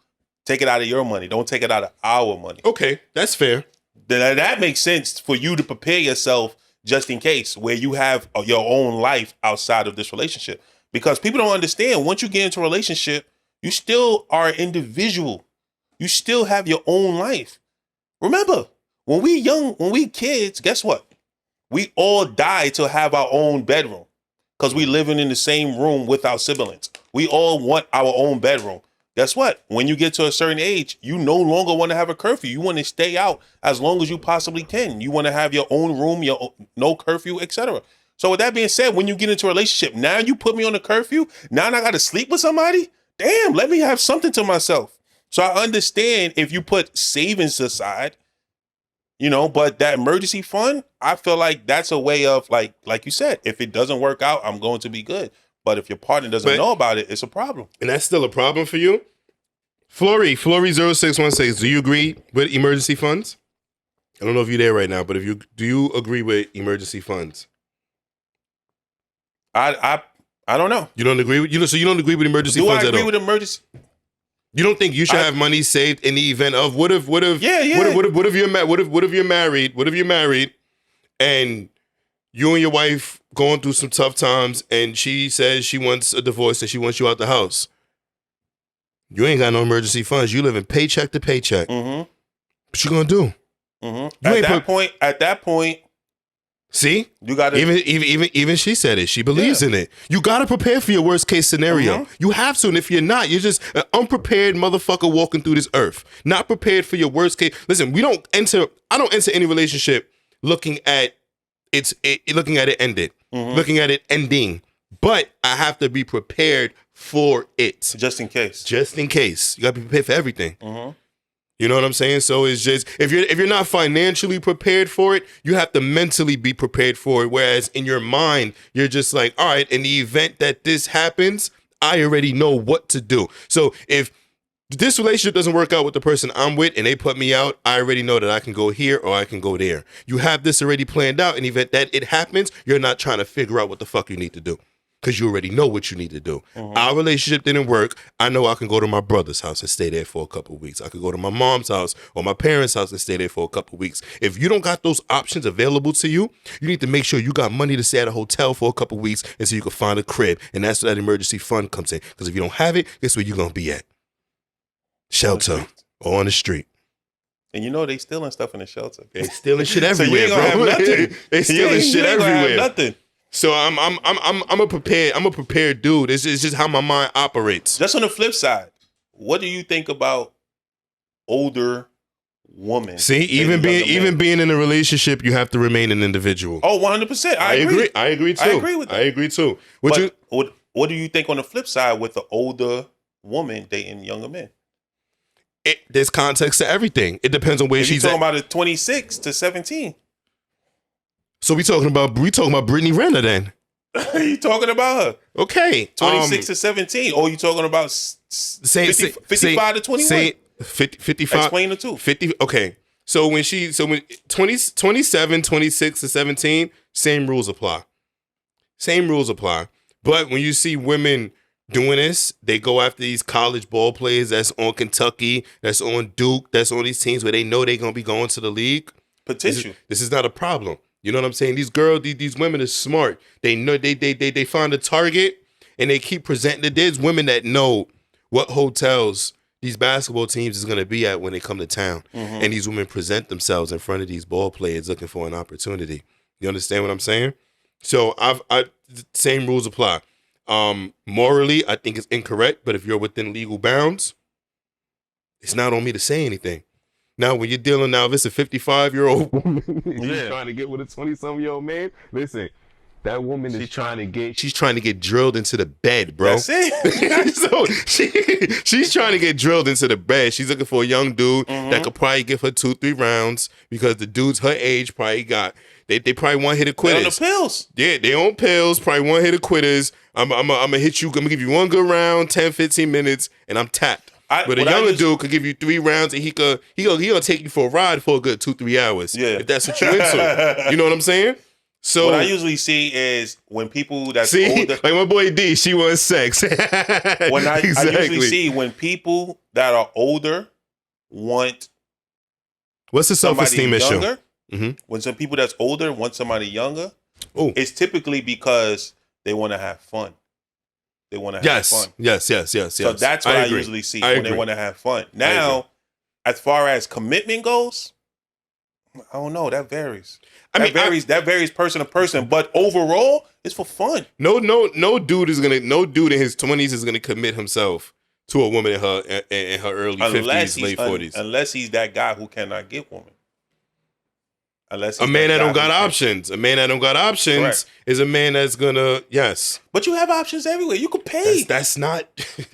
Take it out of your money. Don't take it out of our money. Okay, that's fair. Then that makes sense for you to prepare yourself just in case, where you have your own life outside of this relationship. Because people don't understand, once you get into a relationship, you still are an individual. You still have your own life. Remember, when we kids, guess what? We all die to have our own bedroom because we living in the same room with our siblings. We all want our own bedroom. Guess what? When you get to a certain age, you no longer want to have a curfew. You want to stay out as long as you possibly can. You want to have your own room, no curfew, etc. So with that being said, when you get into a relationship, now you put me on a curfew. Now I got to sleep with somebody. Damn, let me have something to myself. So I understand if you put savings aside, but that emergency fund, I feel like that's a way of like you said, if it doesn't work out, I'm going to be good. But if your partner doesn't know about it, it's a problem. And that's still a problem for you? Flory 0616, do you agree with emergency funds? I don't know if you're there right now, but do you agree with emergency funds? I don't know. You don't agree with so you don't agree with emergency funds at all? Do I agree with emergency? You don't think you should have money saved in the event of what if yeah. What if you're married and you and your wife going through some tough times and she says she wants a divorce and she wants you out the house. You ain't got no emergency funds. You living paycheck to paycheck. Mm-hmm. What you gonna do? Mm-hmm. At that point, see, you got to even she said it. She believes in it. You got to prepare for your worst case scenario. Mm-hmm. You have to, and if you're not, you're just an unprepared motherfucker walking through this earth, not prepared for your worst case. Listen, I don't enter any relationship looking at it ended, looking at it ending. But I have to be prepared for it, just in case. You got to be prepared for everything. Mm-hmm. You know what I'm saying? So it's just if you're not financially prepared for it, you have to mentally be prepared for it. Whereas in your mind, you're just like, all right, in the event that this happens, I already know what to do. So if this relationship doesn't work out with the person I'm with and they put me out, I already know that I can go here or I can go there. You have this already planned out. In the event that it happens, you're not trying to figure out what the fuck you need to do because you already know what you need to do. Mm-hmm. Our relationship didn't work. I know I can go to my brother's house and stay there for a couple of weeks. I could go to my mom's house or my parents' house and stay there for a couple of weeks. If you don't got those options available to you, you need to make sure you got money to stay at a hotel for a couple of weeks and so you can find a crib. And that's where that emergency fund comes in. Because if you don't have it, guess where you're going to be at? Shelter or on the street. And they stealing stuff in the shelter. They stealing shit everywhere, so bro. They stealing shit everywhere. Nothing. So I'm a prepared dude. It's just how my mind operates. Just on the flip side, what do you think about older women? See, even being in a relationship, you have to remain an individual. Oh, 100%. I agree. I agree too. I agree with that. I agree too. What do you think on the flip side with the older woman dating younger men? There's context to everything. It depends on where she's at. You're talking about a 26 to 17. So we talking about Brittany Renner then? You talking about her? Okay, 26 to 17, or you talking about 55 to 21? 55. Explain the two. 50. Okay, so when 27, 26 to 17, same rules apply. But when you see women doing this, they go after these college ball players that's on Kentucky, that's on Duke, that's on these teams where they know they're gonna be going to the league. Potential. This is not a problem. You know what I'm saying? These girls, these women are smart. They know they find a target and they keep presenting it. There's women that know what hotels these basketball teams is gonna be at when they come to town. Mm-hmm. And these women present themselves in front of these ball players looking for an opportunity. You understand what I'm saying? So same rules apply. Morally, I think it's incorrect, but if you're within legal bounds, it's not on me to say anything. Now, when you're dealing now, if it's a 55-year-old woman and Yeah. you're trying to get with a 20-some-year-old man, listen, that woman she's trying to get drilled into the bed, bro. That's it. So she's trying to get drilled into the bed. She's looking for a young dude that could probably give her 2-3 rounds because the dudes her age probably got they probably one hit of They're on quitters. the pills. Yeah, they on pills, probably one hit of quitters. I'm gonna hit you, I'm gonna give you one good round, 10, 15 minutes, and I'm tapped. But a younger dude could give you 3 rounds and he gonna take you for a ride for a good 2-3 hours. Yeah. If that's what you're into. You know what I'm saying? So What I usually see is when people that's see, older. like my boy D, she wants sex. When I usually see when people that are older want What's the somebody self-esteem issue? younger. When some people that's older want somebody younger, Oh, it's typically because they want to have fun. They want to have fun. Yes. So that's what I usually see when they want to have fun. Now, as far as commitment goes, I don't know. That varies. That varies person to person. But overall, it's for fun. No dude in his 20s is gonna commit himself to a woman in her early 50s, late 40s. Unless he's that guy who cannot get women. Unless A man that don't got options. A man that don't got options Correct. is a man that's gonna But you have options everywhere. You could pay. That's not You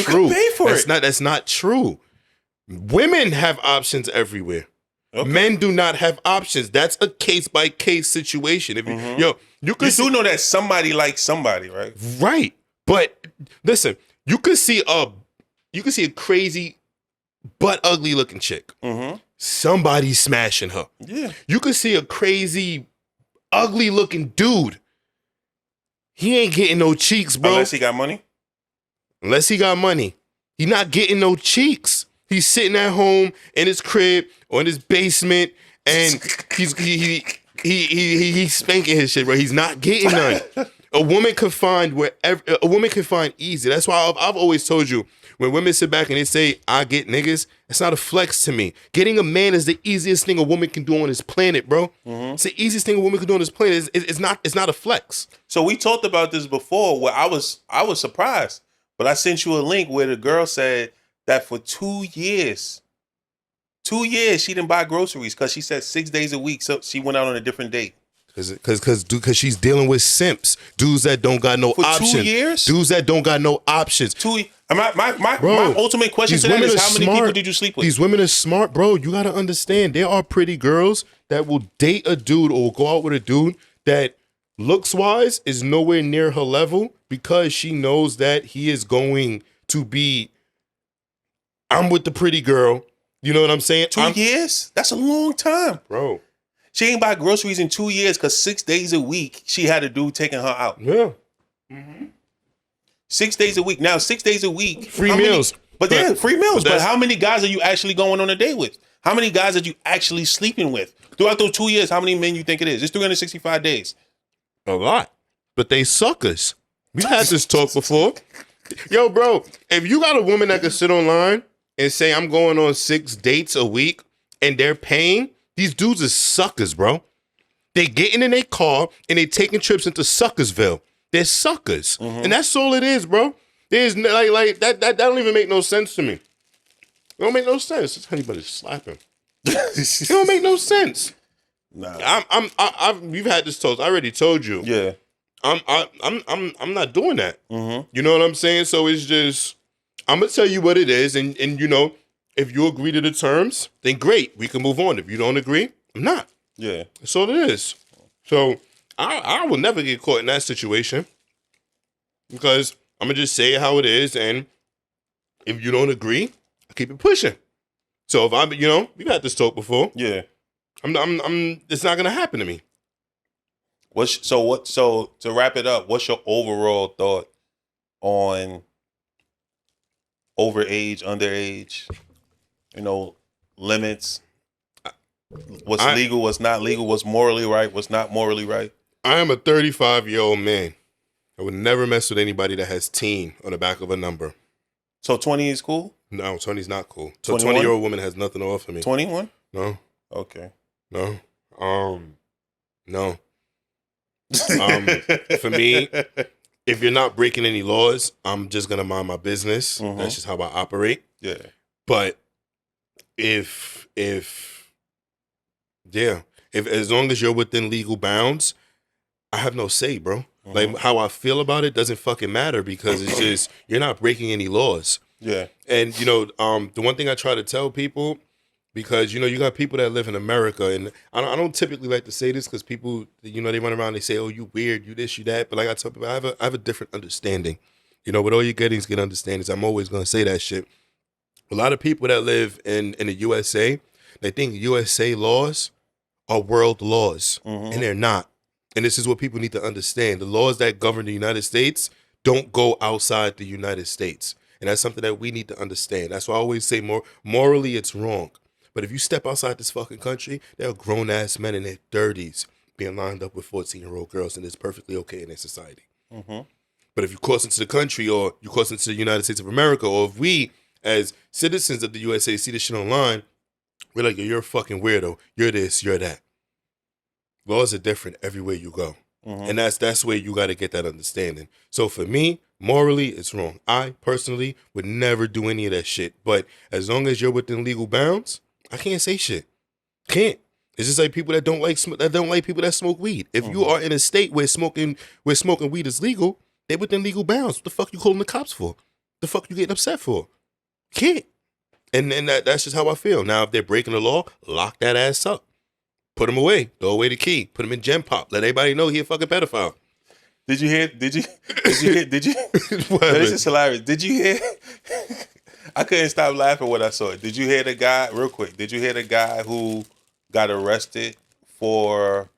true. can pay for it. That's not true. Women have options everywhere. Okay. Men do not have options. That's a case by case situation. If you You do know that somebody likes somebody, right? right. But listen, you could see a crazy butt ugly looking chick. Somebody's smashing her. Yeah. You could see a crazy ugly looking dude. He ain't getting no cheeks, bro. Unless he got money. Unless he got money. He not getting no cheeks. He's sitting at home in his crib or in his basement and he's spanking his shit, bro. He's not getting none. A woman can find easy. That's why I've always told you, when women sit back and they say, I get niggas, it's not a flex to me. Getting a man is the easiest thing a woman can do on this planet, bro. It's the easiest thing a woman can do on this planet. It's not a flex. So we talked about this before where I was surprised. But I sent you a link where the girl said that for 2 years she didn't buy groceries because she said 6 days a week. So she went out on a different date. Because she's dealing with simps, dudes that don't got no For options. 2 years? Dudes that don't got no options. My ultimate question to that is how many people did you sleep with? These women are smart, bro. You got to understand. There are pretty girls that will date a dude or go out with a dude that looks-wise is nowhere near her level because she knows that he is going to be, I'm with the pretty girl. You know what I'm saying? 2 years? That's a long time. Bro. She ain't buy groceries in 2 years because 6 days a week she had a dude taking her out. Yeah. 6 days a week. Now, 6 days a week. Free meals. Free meals. But But how many guys are you actually going on a date with? How many guys are you actually sleeping with? Throughout those 2 years, how many men you think it is? It's 365 days. A lot. But they suckers. We had this talk before. Yo, bro, if you got a woman that can sit online and say, I'm going on 6 dates a week and they're paying, these dudes are suckers, bro. They getting in their car and they taking trips into Suckersville. They're suckers. And that's all it is, bro. There's like that don't even make no sense to me. It don't make no sense. It's anybody slapping. It don't make no sense. Nah. We've had this toast. I already told you. Yeah. I'm not doing that. You know what I'm saying? So it's just, I'm gonna tell you what it is, and you know, if you agree to the terms, then great, we can move on. If you don't agree, I'm not. Yeah. That's all it is. So I will never get caught in that situation because I'm gonna just say it how it is, and if you don't agree, I keep it pushing. So if I'm, you know, we've had this talk before. Yeah. It's not gonna happen to me. So to wrap it up, what's your overall thought on overage, underage, you know, limits? What's legal, what's not legal, what's morally right, what's not morally right? I am a 35-year-old man. I would never mess with anybody that has teen on the back of a number. So 20 is cool? No, 20 is not cool. So 21? 20-year-old woman has nothing to offer me. 21? No. Okay. No. No. For me, if you're not breaking any laws, I'm just gonna mind my business. That's just how I operate. Yeah. But if as long as you're within legal bounds, I have no say, bro. Like how I feel about it doesn't fucking matter because it's just you're not breaking any laws. Yeah. And the one thing I try to tell people, because you got people that live in America, and I don't typically like to say this because people they run around, they say, oh, you weird, you this, you that, but like I tell people, I have a different understanding. With all you're getting is good understandings. I'm always gonna say that shit. A lot of people that live in the USA, they think USA laws are world laws, and they're not. And this is what people need to understand. The laws that govern the United States don't go outside the United States. And that's something that we need to understand. That's why I always say morally it's wrong. But if you step outside this fucking country, there are grown-ass men in their 30s being lined up with 14-year-old girls, and it's perfectly okay in their society. But if you cross into the country or you cross into the United States of America, or if we, as citizens of the USA, see this shit online, we're like, you're a fucking weirdo. You're this, you're that. Laws are different everywhere you go. And that's where you got to get that understanding. So for me, morally, it's wrong. I personally would never do any of that shit. But as long as you're within legal bounds, I can't say shit. Can't. It's just like people that don't like people that smoke weed. If you are in a state where smoking weed is legal, they're within legal bounds. What the fuck you calling the cops for? The fuck you getting upset for? Can't. And that's just how I feel. Now, if they're breaking the law, lock that ass up. Put him away. Throw away the key. Put him in Gen Pop. Let everybody know he a fucking pedophile. Did you hear? What This is hilarious. Did you hear? I couldn't stop laughing when I saw it. Did you hear the guy, real quick, did you hear the guy who got arrested for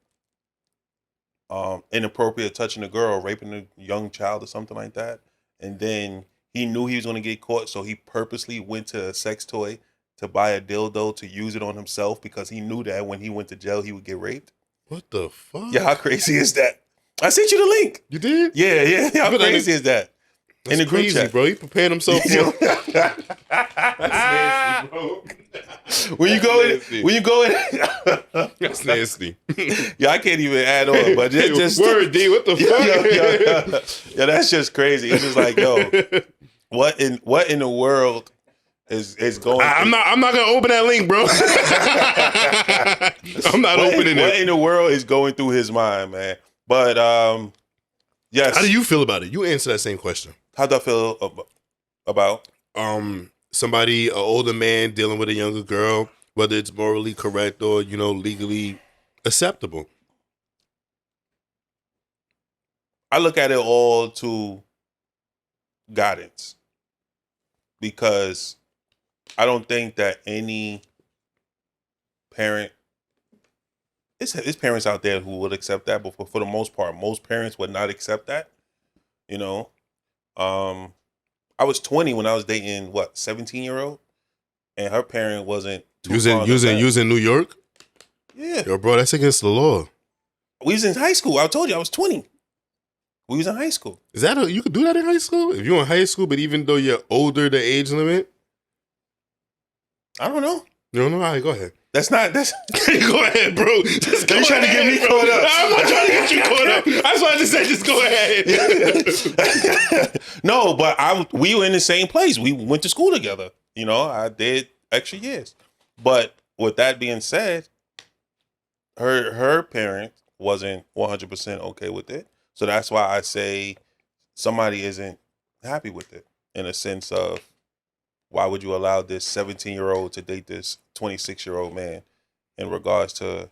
inappropriate touching a girl, raping a young child or something like that? And then he knew he was going to get caught, so he purposely went to a sex toy to buy a dildo to use it on himself because he knew that when he went to jail, he would get raped. What the fuck? Yeah, how crazy is that? I sent you the link. You did? Yeah. How crazy is that? That's in the group crazy, chat, bro. He prepared himself for That's nasty, bro. When you go in, That's nasty. yeah, I can't even add on, but just word, D. What the fuck? yeah, that's just crazy. It's just like, yo, what in the world is going? I'm not gonna open that link, bro. I'm not opening What it. in the world is going through his mind, man? But yes. How do you feel about it? You answer that same question. How do I feel about? Somebody, an older man dealing with a younger girl, whether it's morally correct or legally acceptable. I look at it all to guidance because I don't think that any parent, it's parents out there who would accept that, but for the most part, most parents would not accept that. I was 20 when I was dating 17-year-old, and her parent wasn't too Using New York. Yeah, Yo, bro, that's against the law. we was in high school. I told you I was 20. We was in high school. Is that you could do that in high school? If you're in high school, but even though you're older, the age limit. I don't know. You don't know? All right, go ahead. That's Go ahead, bro. Just go You trying to get me caught up? I'm not trying to get you caught up. That's why I just said just go ahead. No, but we were in the same place. We went to school together. I did extra years. But with that being said, her parent wasn't 100% okay with it. So that's why I say somebody isn't happy with it in a sense of, why would you allow this 17-year-old to date this 26-year-old man in regards to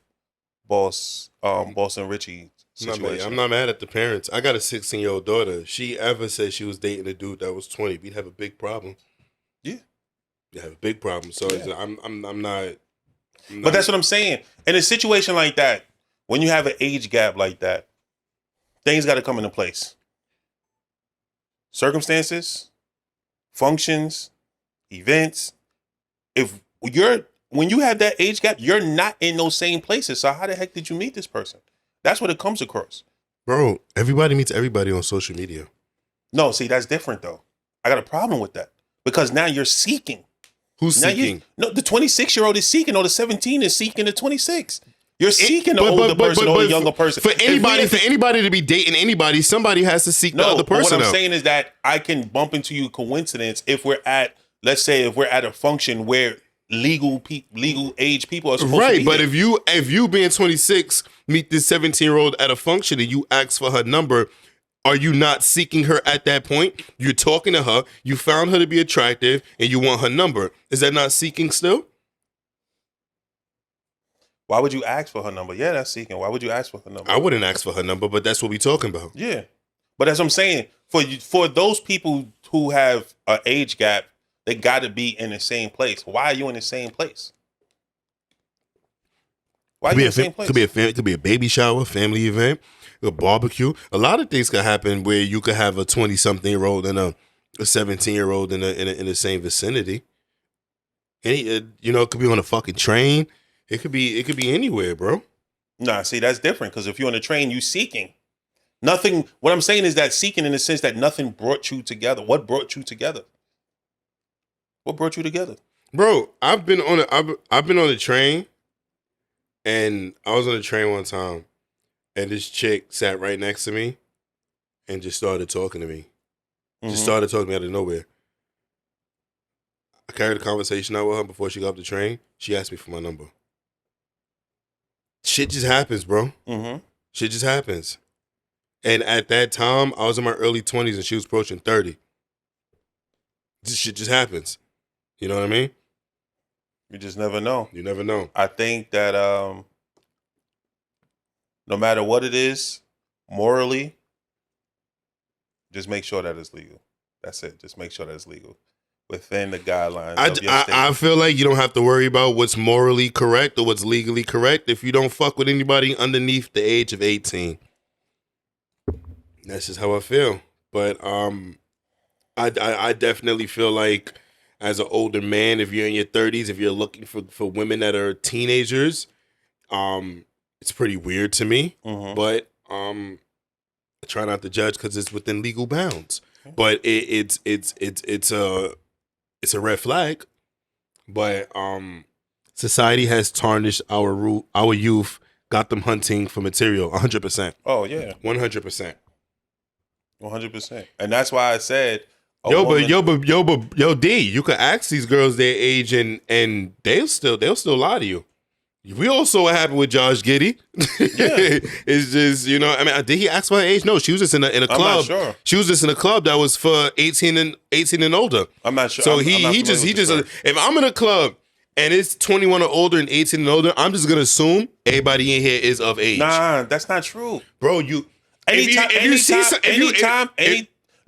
Boss and Richey situation? I'm not mad at the parents. I got a 16-year-old daughter. If she ever said she was dating a dude that was 20, we'd have a big problem. Yeah. We'd have a big problem. So Yeah. I'm not. But that's what I'm saying. In a situation like that, when you have an age gap like that, things got to come into place. Circumstances, functions, events. When you have that age gap, you're not in those same places. So how the heck did you meet this person? That's what it comes across. Bro, everybody meets everybody on social media. No, see, that's different though. I got a problem with that because now you're seeking. Who's seeking? The 26-year-old is seeking, or the 17 is seeking the 26. You're seeking the older person or the younger person. For anybody to be dating anybody, somebody has to seek the other person. What I'm saying is that I can bump into you coincidence if we're at, let's say, if we're at a function where legal age people are supposed to Right, be but there. if you being 26 meet this 17-year-old at a function and you ask for her number, are you not seeking her at that point? You're talking to her, you found her to be attractive, and you want her number. Is that not seeking still? Why would you ask for her number? Yeah, that's seeking. Why would you ask for her number? I wouldn't ask for her number, but that's what we talking about. Yeah, but as I'm saying, for those people who have an age gap, they got to be in the same place. Why are you in the same place? Why are you in the same place? Could be a baby shower, family event, a barbecue. A lot of things could happen where you could have a 20-something-year-old and a 17-year-old in the same vicinity. It could be on a fucking train. It could be anywhere, bro. Nah, see, that's different because if you're on a train, you seeking. Nothing. What I'm saying is that seeking in the sense that nothing brought you together. What brought you together? What brought you together? Bro, I've been on a train, and I was on a train one time, and this chick sat right next to me, and just started talking to me. Just started talking to me out of nowhere. I carried a conversation out with her before she got off the train. She asked me for my number. Shit just happens, bro. Shit just happens. And at that time, I was in my early 20s and she was approaching 30. This shit just happens. You know what I mean? You just never know. You never know. I think that no matter what it is, morally, just make sure that it's legal. That's it. Just make sure that it's legal within the guidelines of your state. I feel like you don't have to worry about what's morally correct or what's legally correct if you don't fuck with anybody underneath the age of 18. That's just how I feel. But I definitely feel like as an older man, if you're in your 30s, if you're looking for women that are teenagers, it's pretty weird to me. But I try not to judge because it's within legal bounds. But it's a red flag. But society has tarnished our youth, got them hunting for material 100%. Oh yeah, 100%. 100%. And that's why I said, Yo, D, you can ask these girls their age and they'll still lie to you. We all saw what happened with Josh Giddey. Yeah. It's just, I mean, did he ask for her age? No, she was just in a club. I'm not sure. She was just in a club that was for 18 and older. I'm not sure. So he just if I'm in a club and it's 21 or older and 18 and older, I'm just gonna assume everybody in here is of age. Nah, that's not true. Bro,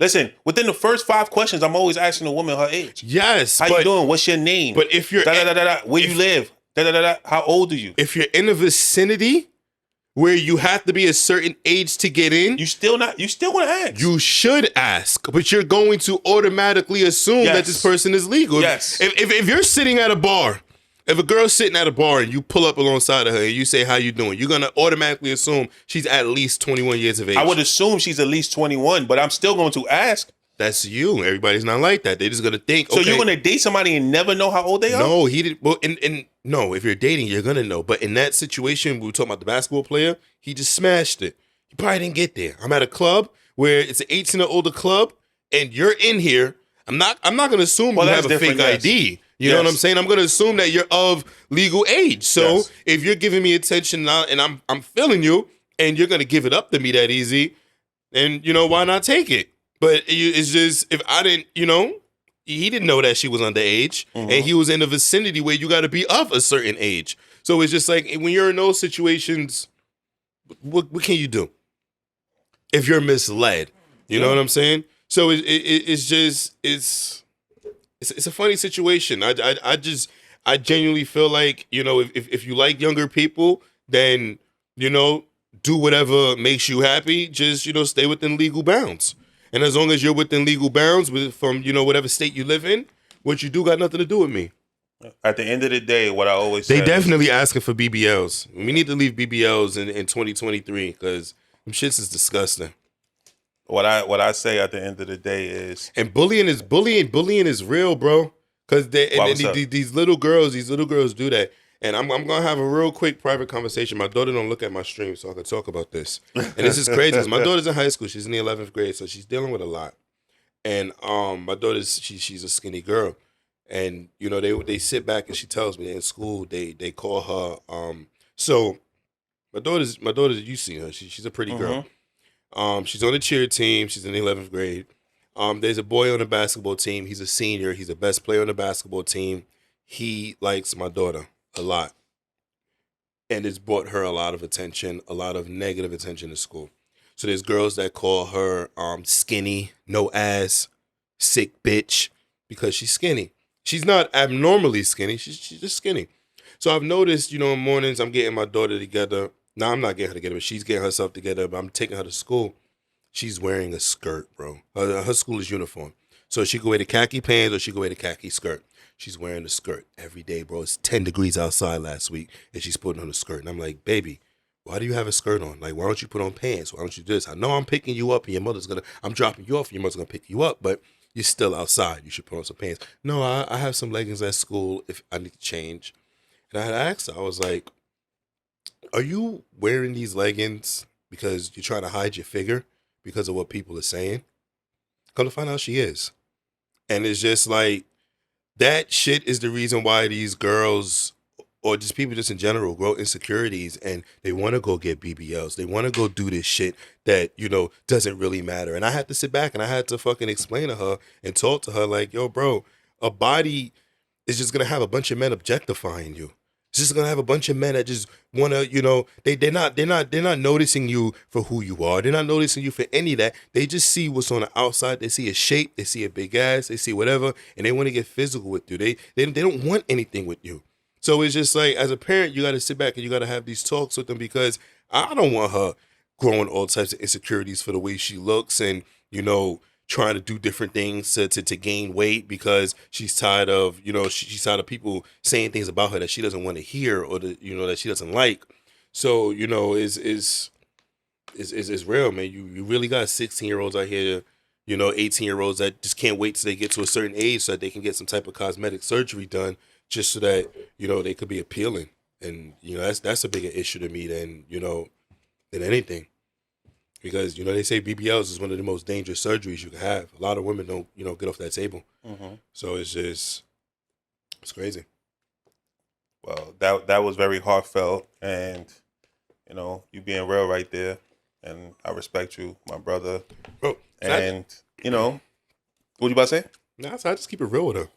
listen, within the first 5 questions, I'm always asking a woman her age. Yes. How you doing? What's your name? But if you're where you live? How old are you? If you're in a vicinity where you have to be a certain age to get in, you still want to ask. You should ask, but you're going to automatically assume that this person is legal. Yes. If you're sitting at a bar, if a girl's sitting at a bar and you pull up alongside of her and you say, how you doing? You're going to automatically assume she's at least 21 years of age. I would assume she's at least 21, but I'm still going to ask. That's you. Everybody's not like that. They're just going to think, So you're going to date somebody and never know how old they are? No, he didn't. Well, no, if you're dating, you're going to know. But in that situation, we were talking about the basketball player, he just smashed it. He probably didn't get there. I'm at a club where it's an 18 or older club and you're in here. I'm not going to assume you have a fake ID. You know what I'm saying? I'm going to assume that you're of legal age. So if you're giving me attention now and I'm feeling you and you're going to give it up to me that easy, then, why not take it? But it's just, if I didn't, he didn't know that she was underage and he was in a vicinity where you got to be of a certain age. So it's just like, when you're in those situations, what can you do? If you're misled, you know what I'm saying? So it's just, it's a funny situation. I genuinely feel like, if you like younger people, then, do whatever makes you happy. Just, stay within legal bounds. And as long as you're within legal bounds from, whatever state you live in, what you do got nothing to do with me. At the end of the day, what I always say, they definitely asking for BBLs. We need to leave BBLs in 2023 because them shits is disgusting. What I say at the end of the day is, and bullying is real, bro. Because these little girls do that. And I'm gonna have a real quick private conversation. My daughter don't look at my stream, so I can talk about this. And this is crazy because my daughter's in high school. She's in the 11th grade, so she's dealing with a lot. And my daughter's she's a skinny girl, And you know, they sit back and she tells me in school they call her. So my daughter's you seen her. She's a pretty girl. She's on the cheer team. She's in the 11th grade. There's a boy on the basketball team. He's a senior. He's the best player on the basketball team. He likes my daughter a lot. And it's brought her a lot of attention, a lot of negative attention in school. So there's girls that call her skinny, no ass, sick bitch, because she's skinny. She's not abnormally skinny. She's just skinny. So I've noticed, you know, in mornings I'm getting my daughter together. No, I'm not getting her together, but she's getting herself together. But I'm taking her to school. She's wearing a skirt, bro. Her school is uniform. So she could wear the khaki pants or she could wear the khaki skirt. She's wearing a skirt every day, bro. It's 10 degrees outside last week, and she's putting on a skirt. And I'm like, baby, why do you have a skirt on? Like, why don't you put on pants? Why don't you do this? I know I'm picking you up, and I'm dropping you off, and your mother's gonna pick you up, but you're still outside. You should put on some pants. No, I have some leggings at school if I need to change. And I had asked her, I was like, are you wearing these leggings because you're trying to hide your figure because of what people are saying? Come to find out she is. And it's just like, that shit is the reason why these girls or just people just in general grow insecurities and they want to go get BBLs. They want to go do this shit that, you know, doesn't really matter. And I had to sit back and I had to fucking explain to her and talk to her like, yo, bro, a body is just going to have a bunch of men objectifying you. It's just gonna have a bunch of men that just wanna, you know, they're not noticing you for who you are. They're not noticing you for any of that. They just see what's on the outside. They see a shape, they see a big ass, they see whatever, and they want to get physical with you. They don't want anything with you. So it's just like, as a parent, you gotta sit back and you gotta have these talks with them, because I don't want her growing all types of insecurities for the way she looks and, you know, trying to do different things to gain weight because she's tired of, you know, she's tired of people saying things about her that she doesn't want to hear or that, you know, that she doesn't like. So, you know, is real, man. You really got 16-year-olds out here, you know, 18-year-olds that just can't wait till they get to a certain age so that they can get some type of cosmetic surgery done just so that, you know, they could be appealing. And, you know, that's a bigger issue to me than, you know, than anything. Because, you know, they say BBLs is one of the most dangerous surgeries you can have. A lot of women don't, you know, get off that table. So it's crazy. Well, that was very heartfelt, and, you know, you being real right there, and I respect you, my brother. Bro, and, you know, what you about to say? Nah, so I just keep it real with her.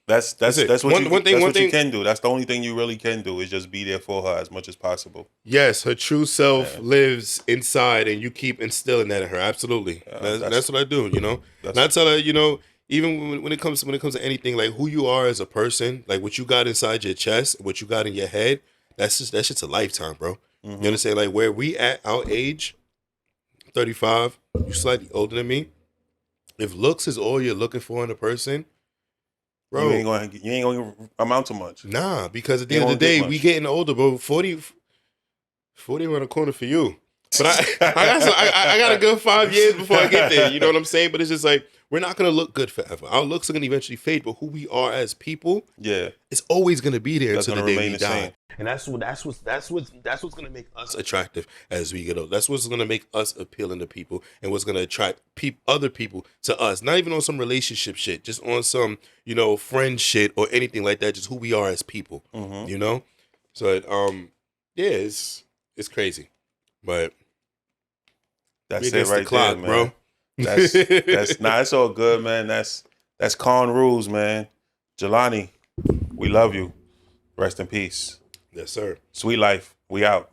That's what One thing you can do. That's the only thing you really can do is just be there for her as much as possible. Yes, her true self lives inside, and you keep instilling that in her. Absolutely, that's what I do. You know, and I tell her, you know, even when it comes to anything, like who you are as a person, like what you got inside your chest, what you got in your head, that shit's a lifetime, bro. You understand? Like where we at our age, 35, you slightly older than me. If looks is all you're looking for in a person, bro, you ain't gonna amount to much. Nah, because at the end of the day, we getting older, bro. 40 around the corner for you. But I got a good 5 years before I get there. You know what I'm saying? But it's just like, we're not gonna look good forever. Our looks are gonna eventually fade, but who we are as people, it's always gonna be there until the day we die. And that's what's gonna make us attractive as we get older. That's what's gonna make us appealing to people, and what's gonna attract other people to us. Not even on some relationship shit, just on some, you know, friend shit or anything like that. Just who we are as people. You know. So yeah, it's crazy, but that's it right there, man. Bro. That's it's all good, man. That's Con rules, man. Jelani, we love you. Rest in peace. Yes, sir. Sweet life. We out.